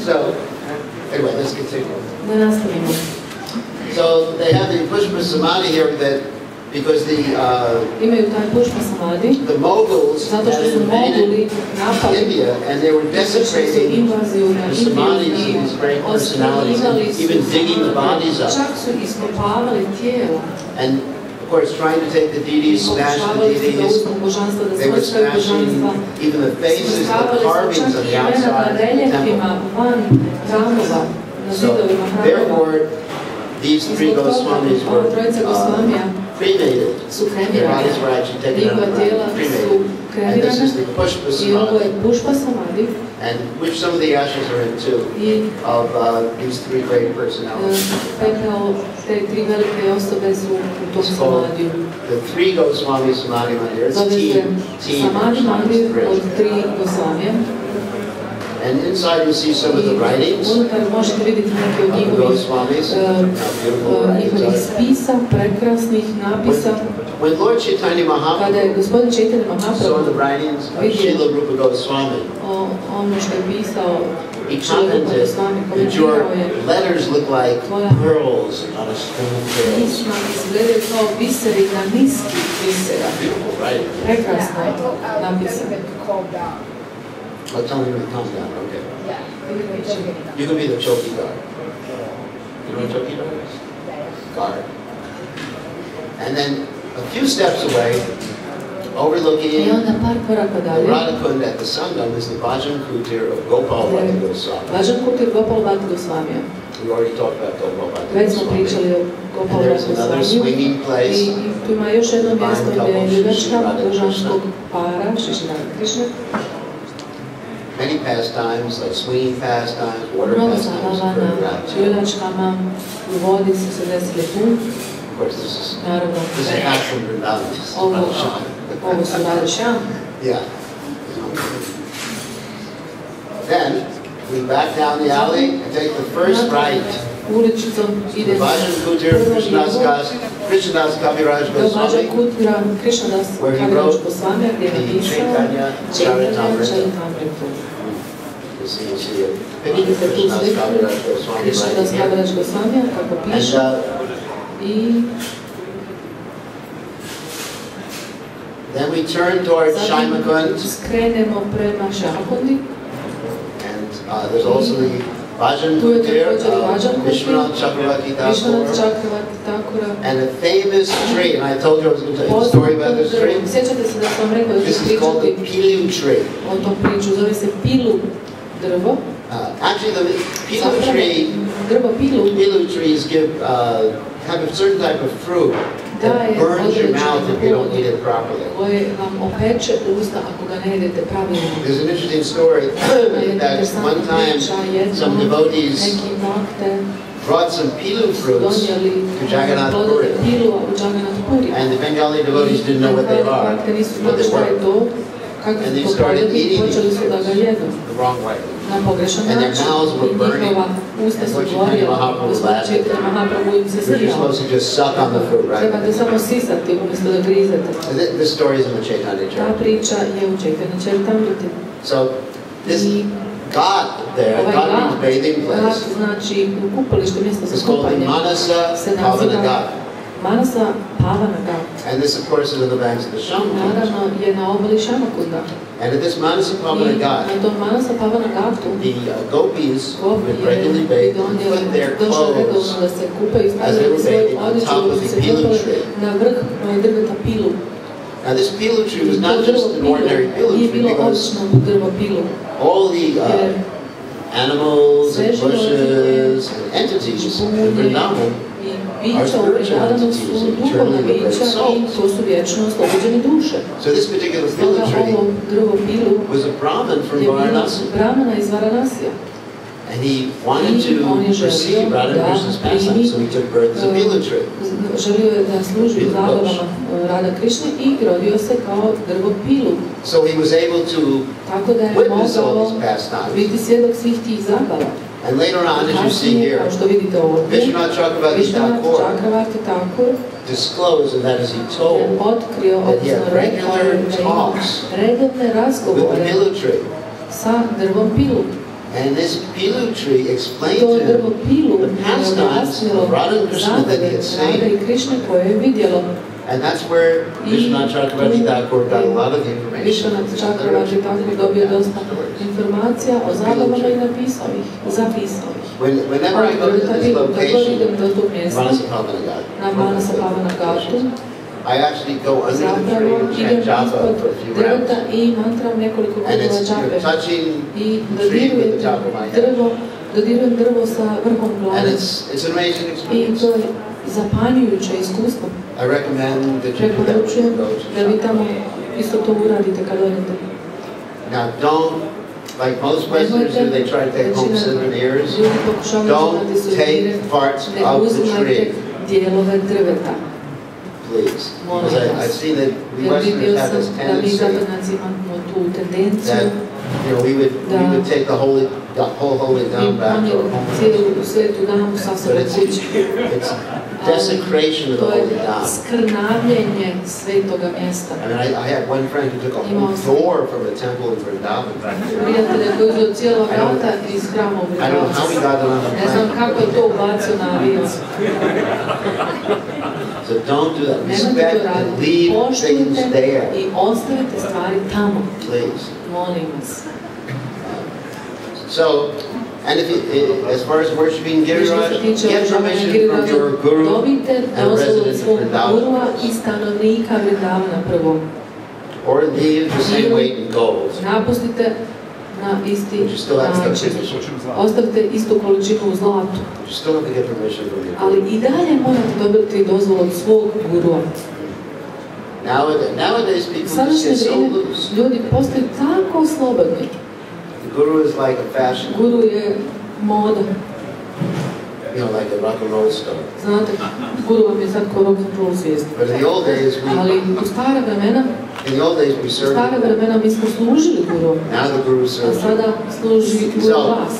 So, anyway, let's continue. Da nastavimo. So they have the Pushpa Samadhi here that Because imaju taj pušpa samadhi, the Mughals zato što had su moguli invaded napali India and they were desecrating invaziju na the samadhis Indiju of these great i personalities osnivali and su even digging the bodies up. čak su iskopavali tijela And of course, trying to take the deities, i smash the pokušavali su da deities. uzmu božanstva, da They were smrskaju božanstva. smashing even the faces, the Smrskavali su carvings čak on the imena na outside of the reljefima temple. van hramova, na So, zidovima hramova. therefore, these three Zbog toga, Goswamis ova were trojica Gosvamija cremated. su Their kremirani. bodies were actually taken out Njihova of the tijela ground, su cremated. And this kremirana is the Pushpa i ovo je Samadhi, pušpa samadhi and which some of the ashes are in too, i of these three great personalities. pepeo te tri velike osobe su u tom It's called samadiju. the three Goswami Samadhi Mandir. It's Zove se team samadhi mandir od tri Gosvamija. And inside you see some of the writings of Unutar možete vidjeti neke od the njihovih Goswamis. How beautiful the writings njihovih are. spisa, prekrasnih napisa. When Lord Chaitanya Kada je Mahaprabhu gospodin Chaitanya saw Mahaprabhu the writings of Srila Rupa Goswami, ono što je pisao he Srila Rupa commented Goswami, that your komentirao je letters look like pearls on a stone tail. pisma izgledaju kao biseri na niski bisera. Beautiful writing. Prekrasno napisano. I'll tell him to calm down, okay. You can be the choki guard. You know what choki guard is? Guard. And then a few steps away, overlooking I onda par koraka the dalje, Radhakunda at the Sangam is the Bhajan Kutir of Gopal Bhatta Goswami. Vraja Kutir Gopal Bhatta Goswamija. We already talked about Gopal Bhatta Već smo Goswami. pričali o Gopal And there's Bhatta another Goswamiju. swinging place. I tu ima još jedno mjesto gdje je ljubačka božanskog para, Krishna Krishna. Many pastimes, like swinging pastimes, water Mnogo pastimes, zabava very na rapid. ljubačkama, u vodi su se desile tu. Of course, this is Naravno, not from Vrindavan. This is ovo Radhakunda. su Radhakunda. Yeah. Then we back down the alley and take the first right. Uličicom The ide Bhajan Kutir Krishna Dasa Kaviraj do Vraja Goswami, Kutira Krishna Dasa where he Goswami wrote gdje je the napisao Chaitanya Chaitanya Charitamrita. Charitamrita. You see a picture of Vidite tu Krishna Dasa sliku Kaviraj Goswami Krishna right Dasa here. Kaviraj Goswamija kako And piše i then we turn towards zatim Shaimakund, skrenemo prema Šamakundi. and there's also the Bhajan Tu je Kutir također Bhajan of Kutir, Vishwanath Chakravarti Vishwanath Thakur, Chakravarti Thakura. and a famous tree. And I told you I was going to tell you a story about this tree. Sjećate se da sam rekao da This ću is called the pričati Pilu tree. o tom priču, zove se Pilu drvo. Actually, the Pilu tree, Drvo Pilu Pilu trees have a certain type of fruit that burns your mouth if you don't eat it properly. koje vam opeče usta ako ga ne jedete pravilno. There's an interesting story that one time some devotees Neki nokte brought some Pilu fruits donijeli to Jagannath plodove Puri, Pilu u Jagannath Puri. and the Bengali devotees didn't know what they are, Nokte nisu what znali they šta je were, to, kako and they su to started plodili, eating počeli su da ga jedu the wrong way. na pogrešan And their način. mouths were I burning. njihova usta And su what Chaitanya gorjela. Mahaprabhu Gospodin laughed at Chaitanya them. Mahaprabhu im se You're smijao. supposed to just suck on the fruit, right? Trebate samo sisati umjesto da grizete. And this story is in the Chaitanya Ta Charitamrita. priča je u Chaitanya Charitamriti. So this ghat there, Ovaj ghat means bathing ghat place, znači kupalište, mjesto za is called the kupanje. Manasa Se Pavana naziva Ghat. Manasa Pavana Ghat. And this, of course, is on the banks of the Shamakund. Naravno je na obali Šamakunda. And at this Manasa Pavana I Ghat, na tom Manasa Pavana Ghatu the gopis would regularly je bathe and put their došlo redovno clothes da se kupaju i as they stavljaju were svoje bathing on odjeće top da of bi the se pilu kupali tree. na vrh drveta Pilu. Now this Pilu tree was not just an ordinary Pilu Nije tree bilo because obično drvo Pilu. all the animals and Sve bushes and entities in Vrindavan i bića u Vrindavan su duhovna bića i to su vječno oslobođene duše. So this particular Pilu Stoga tree ovo drvo Pilu was a Brahmin from je bilo Varanasi. Brahmana iz Varanasija. And he wanted to perceive Radha Krishna's pastime, so he took birth as a Pilu tree. Želio je da služi u zabavama Radha Krishne i rodio se kao drvo Pilu. So he was able to Tako da je witness all mogao these pastimes. biti svjedok svih tih zabava. And later on, as you see Kasnije, here, kao što vidite ovdje, Vishwanath Chakravarti Vishwanath Thakur Chakravarti Thakur disclosed, and that is he je told, otkrio, that he had odnosno rekao regular da ima talks redovne with the razgovore Pilu tree. sa drvom Pilu. And this Pilu tree explained To to drvo him Pilu the je pastimes objasnilo of Radha and Krishna that he zabave had Radha seen. i Krishne koje je vidjelo. And that's where Krishna Chakravarti Thakur got a lot of the information. Vishwanath Chakravarti Thakur dobio dosta informacija o zabavama i napisao ih, zapisao ih. Whenever I go to this location, na Manasapavana Gatu, I actually go under the tree and chant japa for a few rounds. And you're touching the tree with the top of my head. And it's an amazing experience. I recommend that you do that. Now don't, like most Westerners do, they try to take home souvenirs. Don't take parts of the tree. Please. Because I've seen that we Westerners have this tendency that we would take the whole holy down back to our home. But it's desecration of the holy dam. I mean, I had one friend who took a whole door from a temple in Vrindavan. I don't know how he got it on the plane. So don't do that. Respect and leave things there. Please. So, and as far as worshiping Giriraj, get permission from your guru and residents of Vrindavan. Or leave the same weight in gold. But you still have to get permission. Ostavite istu količinu u zlatu. You still have to get permission from your Ali i dalje morate dobiti dozvolu od svog gurua. Nowadays people just get so loose. Ljudi postaju tako slobodni. The guru is like a fashion. Guru je moda. Like a rock and roll star. Znate, guru vam je sad ko rock and roll zvijezda. But in the old days Ali u stara vremena we served. Stara vremena mi smo služili guru. Now the guru serves. A sada služi guru vas.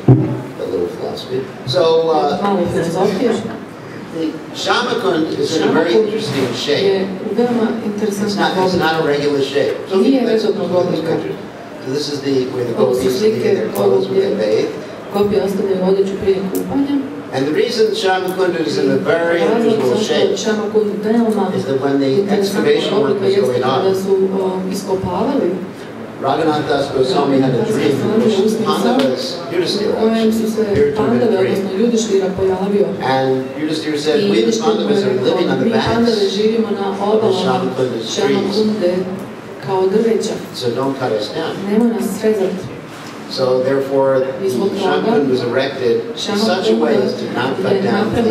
A little philosophy. So, malo filozofije. Shamakund is in a very interesting shape. It's not a regular shape. Nije redovnog oblika. So this is where the gopis leave their clothes when they bathe. Gopi ostavljaju odjeću prije kupanja. And the reason Shamakund is in a very unusual shape is that when the excavation work was going on, Radhakunda Das Goswami had a dream in which Pandavas, Yudhishthira appeared to him in a dream. And Yudhishthira said, we the Pandavas are living on the banks of the Shamakunda's trees. So don't cut us down. So therefore, the Shamakund was erected in such a way as to not cut down the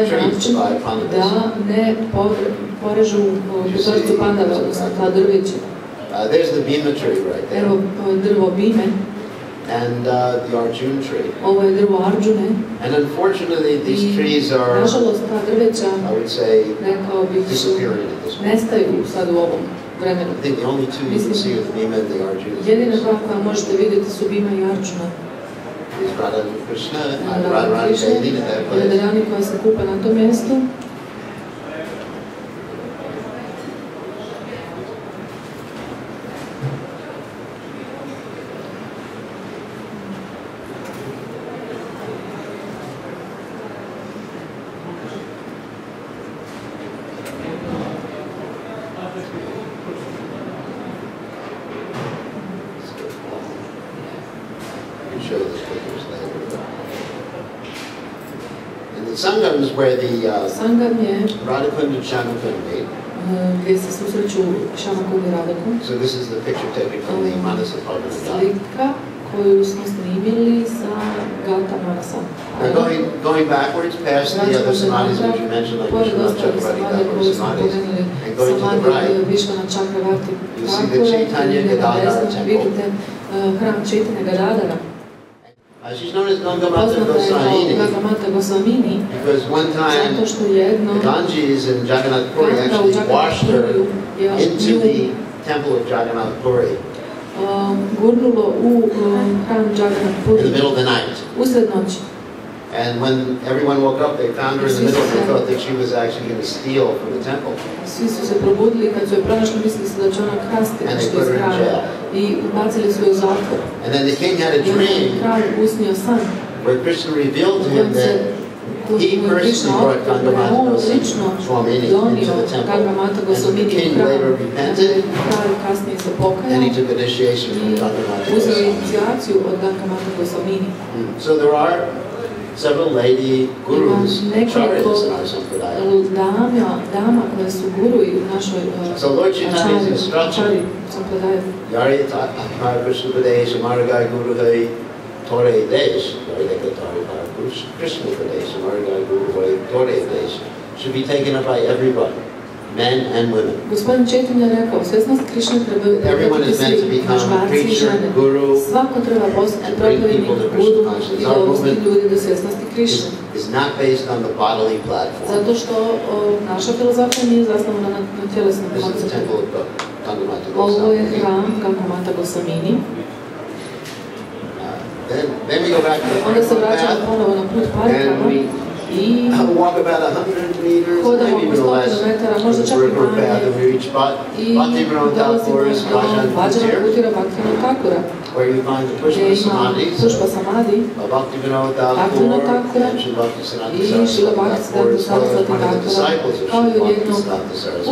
trees by Pandavas. There's the Bhima tree right there. And the Arjuna tree. And unfortunately, these trees are, I would say, disappearing at this point. I think the only two you can see with Bhima and the Arjuna is Radha Krishna and Radharani bathing at that place. Sangam is where the Radhakunda and Shamakund meet. So this is the picture taken from the Manasa Pavana. Now going backwards past the other samadhis which you mentioned, like Vishwanath Chakravarti Thakur samadhis, and going to the right, you see the Chaitanya Gadadhara temple. She's known as Gangamata Goswami because one time the Ganges in Jagannath Puri actually washed her into the temple of Jagannath Puri in the middle of the night. And when everyone woke up, they found her in the middle. They thought that she was actually going to steal from the temple. And they put her in jail. And then the king had a dream where Krishna revealed to him that He personally brought Ganga Mata Goswami into the temple, and the king later repented, and he took initiation from Ganga Mata Goswami. So there are several lady gurus, Acharyas in our Sampradaya. So Lord Chaitanya's instruction, Yari Atmar Krishna Pradesh, Amaragai Guru Hai, Tore Desh, Krishna Pradesh, Amaragai Guru Hai, Tore Desh, should be taken up by everybody, men and women. Everyone is meant to become a preacher, guru, and bring people to Krishna consciousness. Our movement is not based on the bodily platform. This is the temple of Ganga Mata Goswami. Then we go back to the path, and we walk about 100 meters, maybe even less, to the peripheral path, and we reach Bhakti Vinod Thakur's Vraja Mandal Parikrama, where you find the Pushpa Samadhis of Bhakti Vinod Thakur and Sri Bhakti Siddhanta Saraswati Thakur, as well as one of the disciples of Sri Bhakti Siddhanta Saraswati.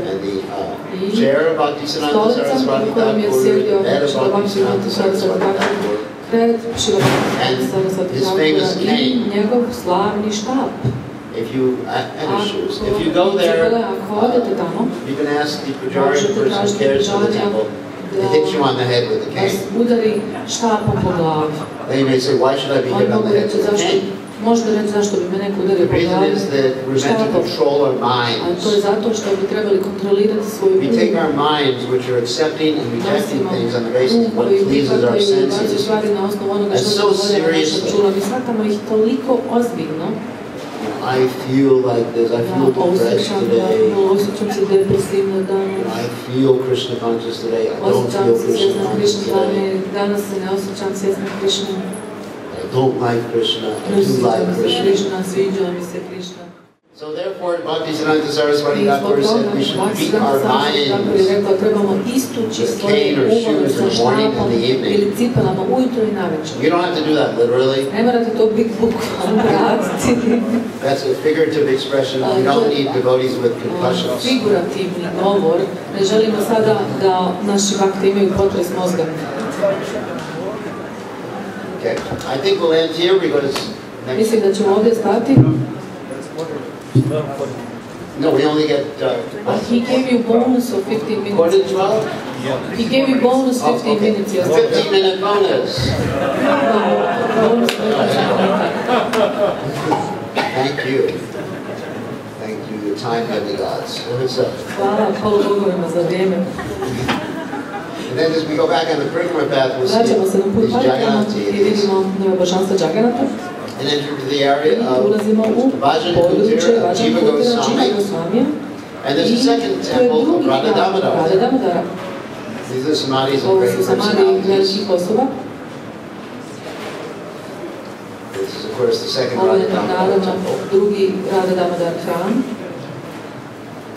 And the chair of Bhakti Siddhanta Saraswati Thakur, the head of Bhakti Siddhanta Saraswati Thakur, and his famous cane. If you go there, you can ask the Pujari person who cares for the temple to hit you on the head with the cane. Then you may say, why should I be hit on the head with the cane? The reason is that we're meant to control our minds. We take our minds, which are accepting and rejecting things on the basis of what pleases our senses, and so seriously. I feel like this, I feel depressed today. I feel Krishna conscious today, I don't feel Krishna conscious today. I don't like Krishna, I do like Krishna. So therefore, Bhakti Siddhanta Saraswati Thakur said we should beat our minds with cane or shoes in the morning and the evening. You don't have to do that literally. That's a figurative expression. We don't need devotees with concussions. Okay, I think we'll end here because Mislim da ćemo ovdje stati. No, we only get... But he gave you bonus of 15 minutes. What did 12? He gave you bonus 15 minutes yesterday. 15-minute bonus. Thank you. Thank you, your time demigods. Hvala polubogovima za vrijeme. And then as we go back on the Parikrama path, we'll see Vraćamo se na put these Parikrama Jagannath i vidimo božanstva Jagannatha. And enter into the area of Ulazimo u područje Vraja Mandal Parikrama. And there's a second temple of Radhakunda. These are samadhis of great personalities. This is, of course, the second Radhakunda temple.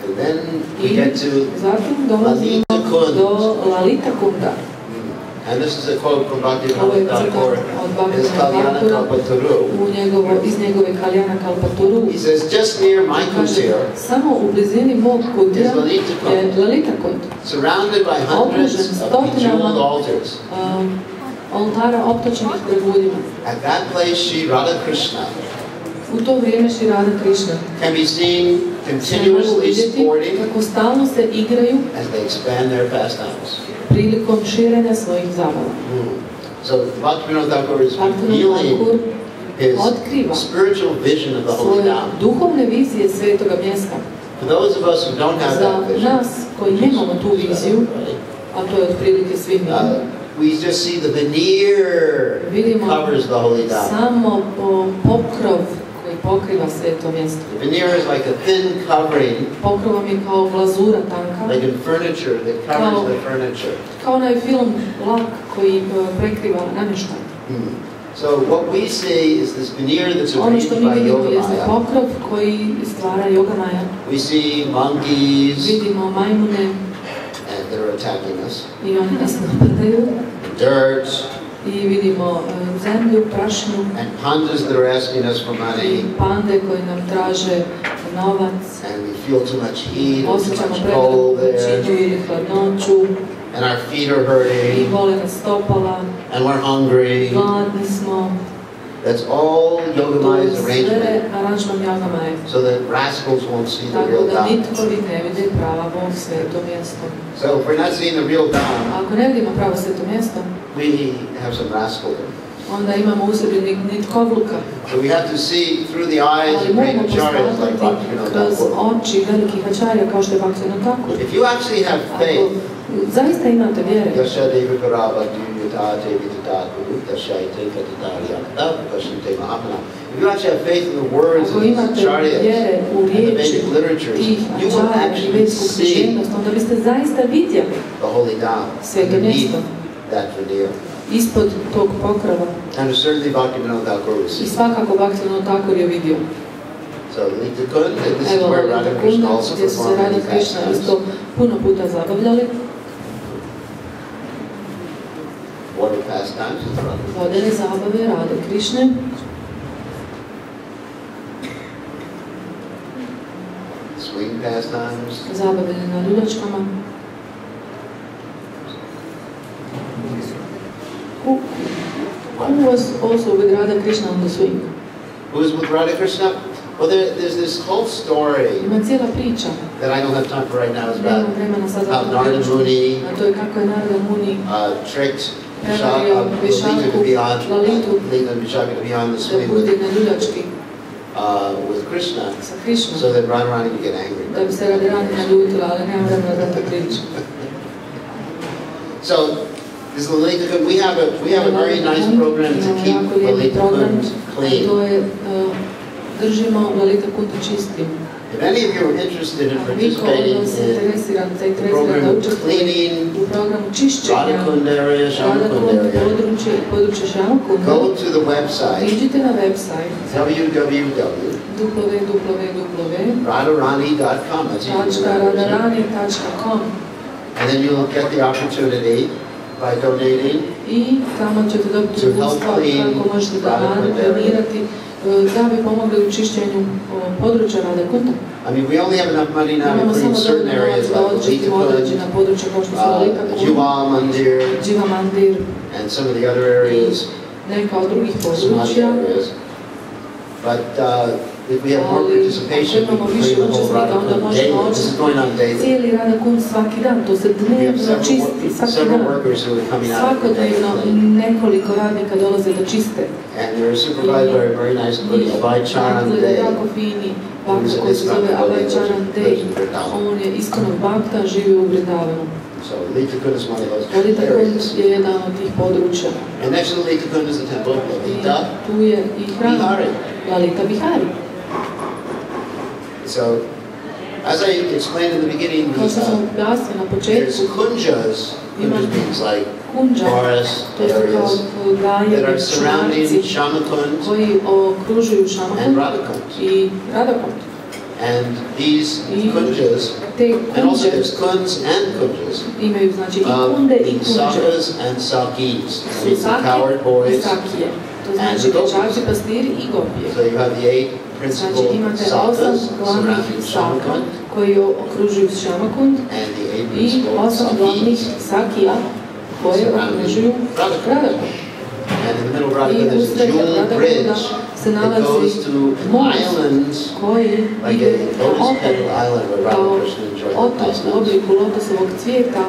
And then we get to Radhakunda. And this is a quote from Bhakti Vinod Thakur, his Kalyana Kalpataru. He says, just near my kutir is Lalita Kund, surrounded by hundreds of bejeweled altars. At that place, Sri Radhakrishna can be seen continuously sporting as they expand their pastimes. So Bhakti Vinod Thakur is revealing his spiritual vision of the holy Dham. For those of us who don't have that vision, we just see the veneer covers the holy Dham. The veneer is like a thin covering, like in furniture that covers the furniture. So what we see is this veneer that's arranged by Yogamaya. We see monkeys, and they're attacking us. Dirt, I vidimo zemlju, prašinu. And pandas that are asking us for money. I pande koji nam traže novac. And we feel too much heat, too Osjećamo much preveliku cold there. vrućinu ili hladnoću. And our feet are hurting. I bole nas stopala. And we're hungry. Gladni smo. That's all Yogamai's arrangement. Aranžman Yogamaje. So that rascals won't see the real Tako da Dham. nitkovi ne vide pravo sveto mjesto. So if we're not seeing the real Dham, Ako ne vidimo pravo sveto mjesto, we have some rascal there. onda imamo u sebi nitkovluka. So we have to see through the eyes of great acharyas like Radhakunda. Kroz oči velikih acharya kao što je Bhaktivinoda Thakur. If you actually have faith, zaista imate vjere. If you actually have faith in the words of these acharyas and the Vedic literatures, you will actually see onda biste zaista vidjeli the holy Dham underneath that veneer. Ispod tog pokrova. And certainly Bhaktivinoda Thakur was I seeing. svakako Bhaktivinoda Thakur je vidio. So Radhakunda, this is where Radhakrishna also gdje su se performed many Radhakrishna pastimes. isto puno puta zabavljali. What are pastimes? Vodene zabave Radhe Krišne. Swing pastimes. Zabave na ljudačkama. Who was also with Radha Krishna on the swing? Who was with Radha Krishna? Well, there's this whole story Ima cijela priča. that I don't have time for right now. It's about Nemam vremena sad za how to Narada priču. Muni A to je kako je Narada Muni tricked prevario Lalita to be on Lalitu Lalita and Vishaka to be on the da swing bude na ljudački with Krishna, sa Krišnom. so that Radharani would get angry. Da bi se Radharani naljutila, ali nemam vremena za to priču. So this Lalita Kund, we have a very nice program to keep Lalita Kund clean. To je držimo Lalita Kundu čistim. If any of you are interested in Niko participating od nas in zainteresiran the program da of učestvuje cleaning u programu čišćenja Radhakunda area, Shamakunda Radhakunda area, područje Shamakunda, go to the website idite na website www.radharani.com. That's easy to remember. www.radharani.com And then you'll get the opportunity by donating I tamo ćete dobiti upustva kako možete donirati da bi pomogli u čišćenju područja Radhakunda. I mean, we only have enough money now to Imamo clean samo certain dovoljno areas novaca da like očistimo određena Lalita područja kao što su Lalita Kund, Kund, Jiva Mandir, Jiva Mandir and some of the other areas, i neka od drugih some other područja. areas. But if we have more participation, we imamo can više clean the whole učesnika, onda Radhakund možemo daily. This is going on daily. cijeli Radhakund svaki dan, to se We have dnevno čisti, svaki several dan. workers who are coming out every day. Svakodnevno nekoliko radnika dolaze da čiste. And they're supervised by a very nice lady, Abhay Charan Dakle, Day. jako fini bakta koji se zove H.H.Bir Krishna Dasa. On je iskonov bakta, živi u Vrindavanu. So Lalita Kund is one of those Lalita Kund areas. je jedan od tih područja. And next to Lalita Kund is the temple of Lalita. Tu je i hram Bihari. Lalita Bihari. So, as I explained in the beginning, Kao što sam objasnila na početku, there's kunjas. Kunjas means like kunđa, forest to su areas kao that gajevi, are surrounding šumarci Shamakund koji okružuju Shamakund and Radhakund. i Radhakund. And these kunjas, Te and also kunđe there's kunds and kunjas, imaju znači i kunde i kunđe. sakas and sakis, Su means the sake coward i boys. sakije. To and znači the gopis. dječaci, pastiri i gopije. So you have the 8 principal Znači imate 8 sakas glavnih surrounding saka Shamakund koji okružuju Shamakund and the 8 i principal 8 glavnih sakis. sakija koje okružuju Radhakund. And in the middle of I Radhakund there's a usred jewel Radhakunda bridge se that nalazi goes to most islands koji like ide a na lotus otok, petal island where kao Radha Krishna enjoyed the otok u pastimes. obliku lotosovog cvijeta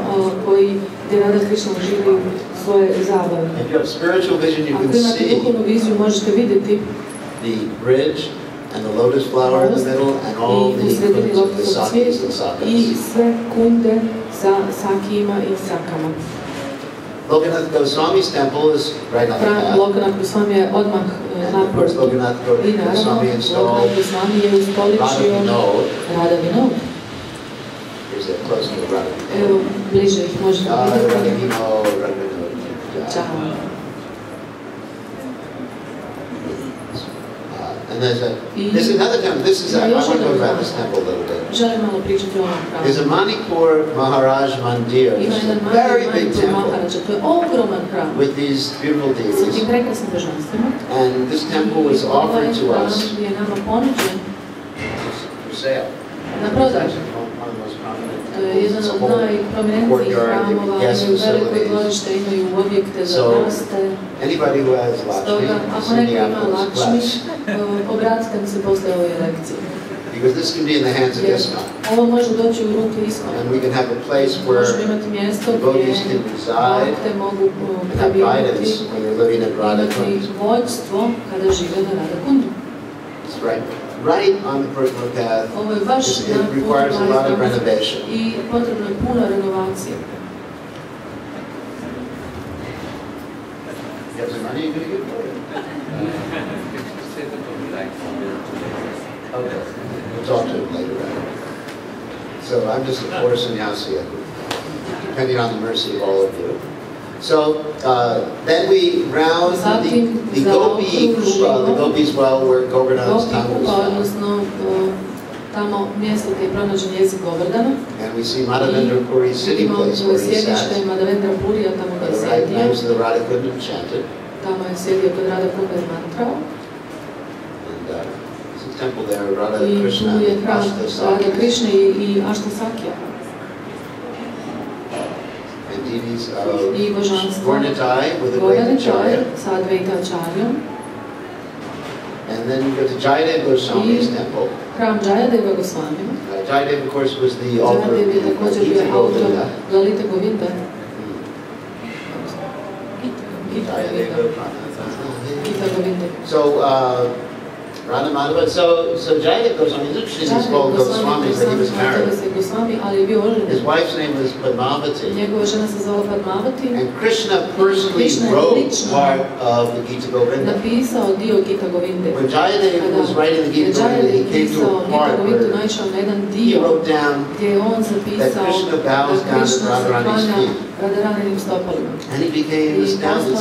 koji gdje Radha Krishna uživi svoje zabave. If you have spiritual vision, you Ako can imate see duhovnu viziju možete vidjeti the bridge and the lotus flower in the middle and all i the u sredini kunds, the lotosov sakis cvijet and sakas. i sve kunde sa sakijima i sakama. Lokanath Goswami's temple is right on the Hram path. Lokanath Goswami je odmah And na of course, putu. Lokanath I naravno, Goswami installed Lokanath Goswami je ustoličio Radhavinod. Radhavinod. Here's that close to Radhavinod. Evo, bliže ih možete vidjeti. Radhavinod, Radhavinod. Ćao. And there's another temple. I want to talk about this temple a little bit. There's a Manipur Maharaj Mandir. It's a very big temple with these beautiful deities. And this temple was offered to us for sale. It's actually one of the most prominent temples. It's a whole courtyard, guest facilities. So anybody who has Lakshmi is in the apples because this can be in the hands of ISKCON. And we can have a place where devotees can reside and have guidance when they're living at Radhakunda. It's right on the personal path. It requires a lot of renovation. You have some money you're going to give for it? Okay. We'll talk to him later. So I'm just a poor sannyasi, depending on the mercy of all of you. So then we round the Gopi Kuba, the Gopi's well, where Govardhana's tongue was found. And we see Madhavendra Puri's sitting place where he sat. The right names of the Radhakunda chanted. And there's a temple there, Radha Krishna Dasa. And deities of Gornitai with a great Acharya. And then you go to Jayadeva Goswami's temple. Jayadeva, of course, was the author of Gita Govinda. So, Radha Madhava, so Jayadeva Goswami, it's interesting he's called Goswami, but he was married. His wife's name was Padmavati. And Krishna personally wrote part of the Gita Govinda. When Jayadeva was writing the Gita Govinda, he came to a part where he wrote down that Krishna bows down at Radharani's feet. And he became astounded. He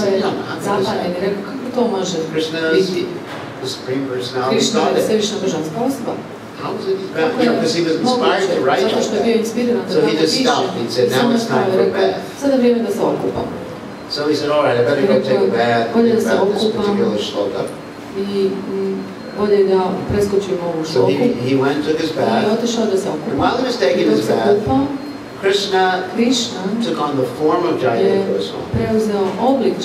said, Krishna's the Supreme Personality of Godhead. How is it he's bound? Because he was inspired to write like that. So he just stopped. He said, now it's time for a bath. So he said, all right, I better go take a bath and think about this particular shloka. So he went, took his bath, and while he was taking his bath, Krishna took on the form of Jayadeva Goswami,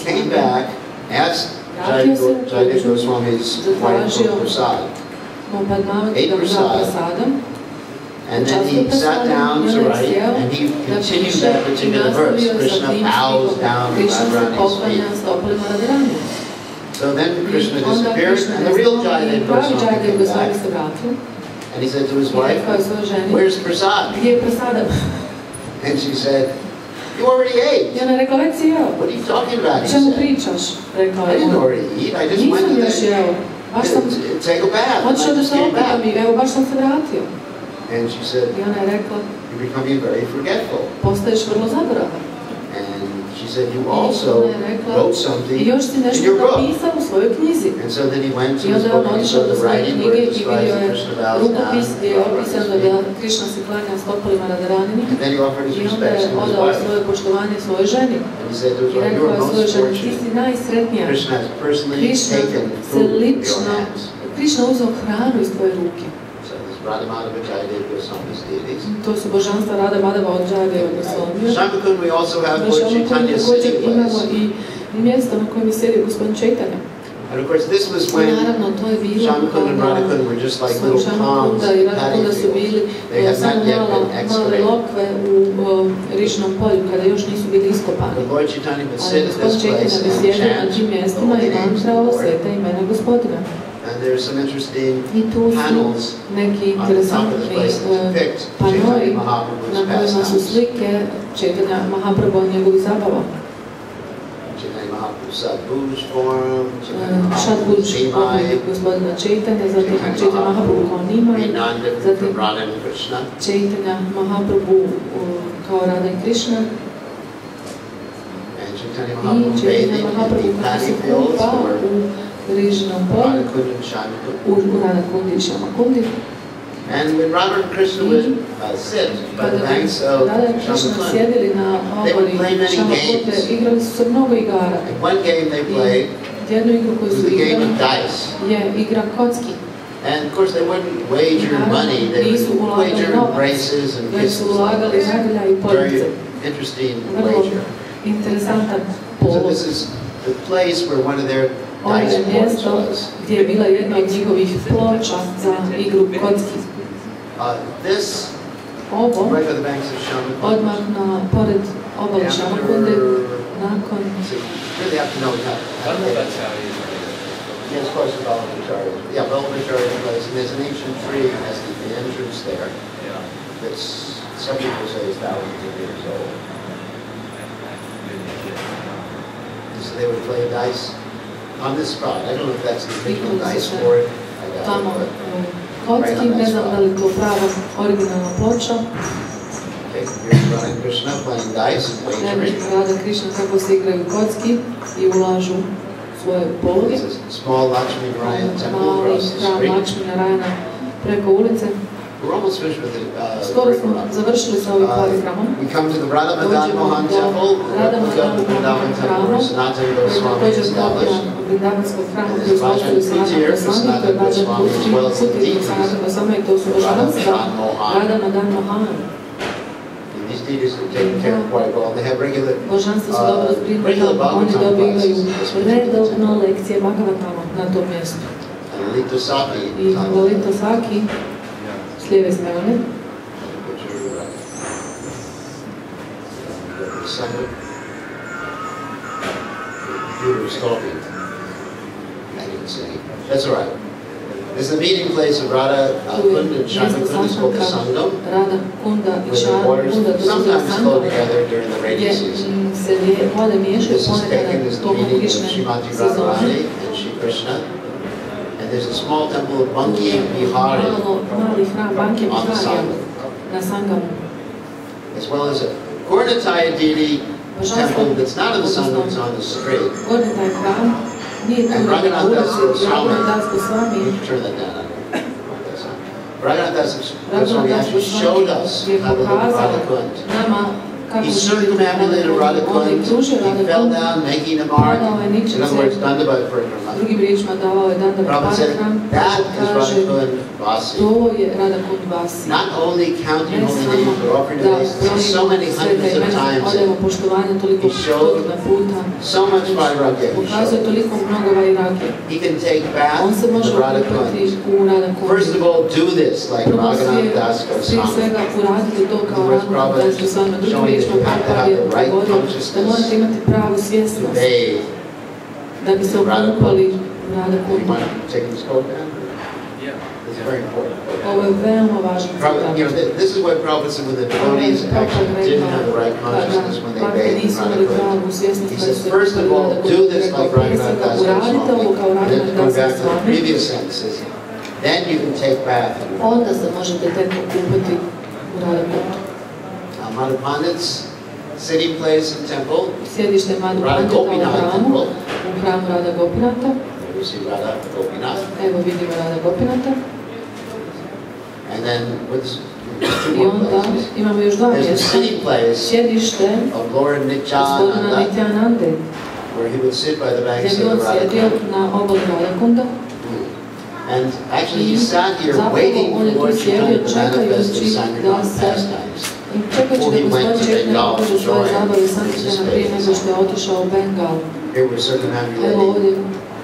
came back, asked Jayadeva Goswami's wife for prasad, ate prasad, and then he sat down to write, and he continued that particular verse. Krishna bows down to Radharani's feet. So then Krishna disappeared, and the real Jayadeva Goswami came back. And he said to his wife, where's prasad? And she said, you already ate. What are you talking about? He said, I didn't already eat. I just went to take a bath. I just came back. And she said, you're becoming very forgetful. And she said, you also wrote something in your book. And so then he went to his book and he saw the writing where it describes that Krishna bows down. And then he offered his respects to his wife. And he said to his wife, you are most fortunate. Krishna has personally taken food from your hands. Radha Madhava Jayadeva Goswami's deities. Shamakund, we also have Lord Chaitanya's sitting place. And of course, this was when Shamakund and Radhakunda were just like little ponds, paddy fields. They had not yet been excavated. But Lord Chaitanya would sit at this place and chant the holy names of the Lord. And there's some interesting panels on the top of this place that depict Chaitanya Mahaprabhu's pastimes. Chaitanya Mahaprabhu's Sadbhuj form, Chaitanya Mahaprabhu's Nimai, Chaitanya Mahaprabhu being non-different from Radha and Krishna. And Chaitanya Mahaprabhu bathing in the paddy fields where Križinom polju, u Radhakundi i Shamakundi. And when Radha and Krishna would sit by the banks of Shamakundi, they would play many games. And one game they played was the game of dice. And of course they wouldn't wager money, they would wager embraces and kisses. Very interesting wager. So this is the place where one of their dice boards was. This, right by the banks of Shamakundi, really have to know yes, of course, the Balabhacharya. Yeah, Balabhacharya place, and there's an ancient tree as the entrance there. That's, some people say is thousands of years old. So they would play dice on this spot. I don't know if that's the original dice board. I doubt it, but right on that spot. Okay, here's Radha and Krishna playing dice and wagering. Radha Krishna kako se igraju kocki I ulažu svoje pologe. It's a small Lakshmi Narayana temple across the street. Lakshmi Narayana preko ulice. We're almost finished with it. Skoro smo završili sa ovim parikramom. We come to the Vraja Mandal Parikrama, where Sanatana Goswami established. There's Vraja Puti here for Sanatana Goswami, as well as the deities Vraja Mandal Mohan. These deities are taken care of quite well. They have regular Bhagavatam classes. Redovno lekcije Bhagavatama na tom mjestu. And Lito Saki. I Lito Saki s lijeve strane. That's all right. This is the meeting place of Radhakunda and Shyamakunda is called the Sangam, where the waters sometimes flow together during the rainy season. This is taken as the meeting of Srimati Radharani and Shri Krishna. And there's a small temple of Banki Bihari on the Sangam, as well as a Gornataya deity temple that's not in the Sangam, it's on the street. And Radhakunda Goswami, you can turn that down. Radhakunda Goswami actually showed us how to live Radhakunda. He circumambulated Radhakunda, he fell down making a mark, in other words, Dandabhai Parikrama. Prabhupada said, that is Radhakunda Vasi. Not only counting holy names, but offering donations so many hundreds of times, he showed so much Vairagya. He can take bath in the Radhakunda. First of all, do this like Radhakunda Dasa Goswami. In other words, Prabhupada is showing you have to have the right consciousness to bathe. You want to take this coat down? Yeah. This is very important. This is what Prabhupada said when the devotees actually didn't have the right consciousness when they bathed in Radhakunda. He says, first of all, do this like Radhakunda Dasa Goswami. Then going back to the previous sentences, then you can take bath. Madhupandit's sitting place and temple, Radha Gopinath temple. There we see Radha Gopinath. And then with two more places. There's a sitting place of Lord Nityananda, where he would sit by the banks of the Radhakunda. And actually he sat here waiting for Lord Chaitanya to manifest his Sankirtan pastimes. Before he went to Bengal to join here we're circumambulating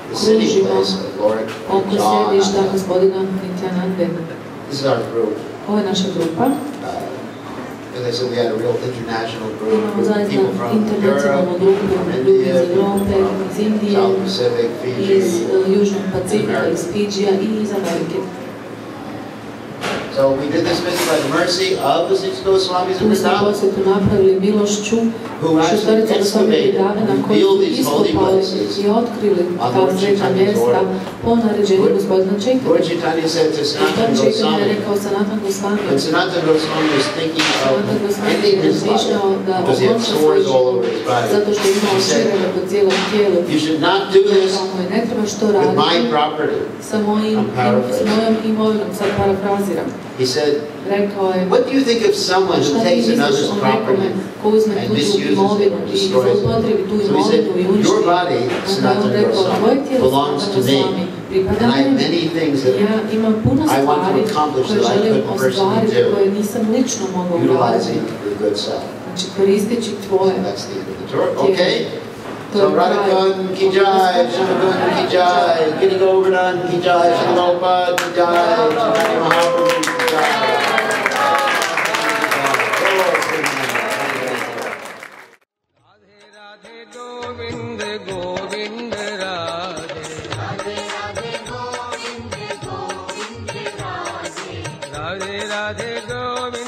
the sitting place of Lord Nityananda. This is our group. As I said, we had a real international group. People from Europe, from India, from South Pacific, Fiji, America. So we did this visit by the mercy of the six Goswamis in Tu smo Vrindavan, posjetu napravili milošću who actually šestorice Gosvami excavated Vrindavan and koji revealed su these holy iskopali places i otkrili on ta Lord sveta Chaitanya's mjesta order. po naređenju gospodina Chaitanya. Lord Chaitanya said to Sanatana Gospodin Chaitanya je Goswami, rekao Sanatan Gosvami, when Sanatana Goswami was thinking Sanatan of Gosvami ending je his life, razmišljao da because he had okonča svoj sores all život, over his body, zato što je imao he said, šireve po cijelom tijelu. you should not do this Rekao mu je, ne trebaš to with my raditi property. sa mojom imovinom, sad parafraziram. He said, Rekao je, what do you think of someone who šta ti takes misliš another's o property nekome ko uzme and tuđu misuses it imovinu or i destroys zloupotrebi tu it? So he said, imovinu i uništi? your body, Onda on Sanatana rekao, tvoje Goswami, tijelo belongs Sanatana to me. Gosvami pripada And I have meni. many things that Ja imam puno I want to stvari accomplish koje that I želim couldn't personally ostvariti, do, koje nisam lično mogao utilizing uraditi. your good self. Znači koristeći tvoje So that's the end of the tour. tijelo. Okay? To So je kraj. Radhakunda ki jai, Shambhavan ki jai, Giri Govardhan ki jai, Shambhavan ki jai, Chaitanya Mahaprabhu ki jai. Radhe Govind Govind Radhe Radhe Radhe Govind Govind Radhe Radhe Radhe Govind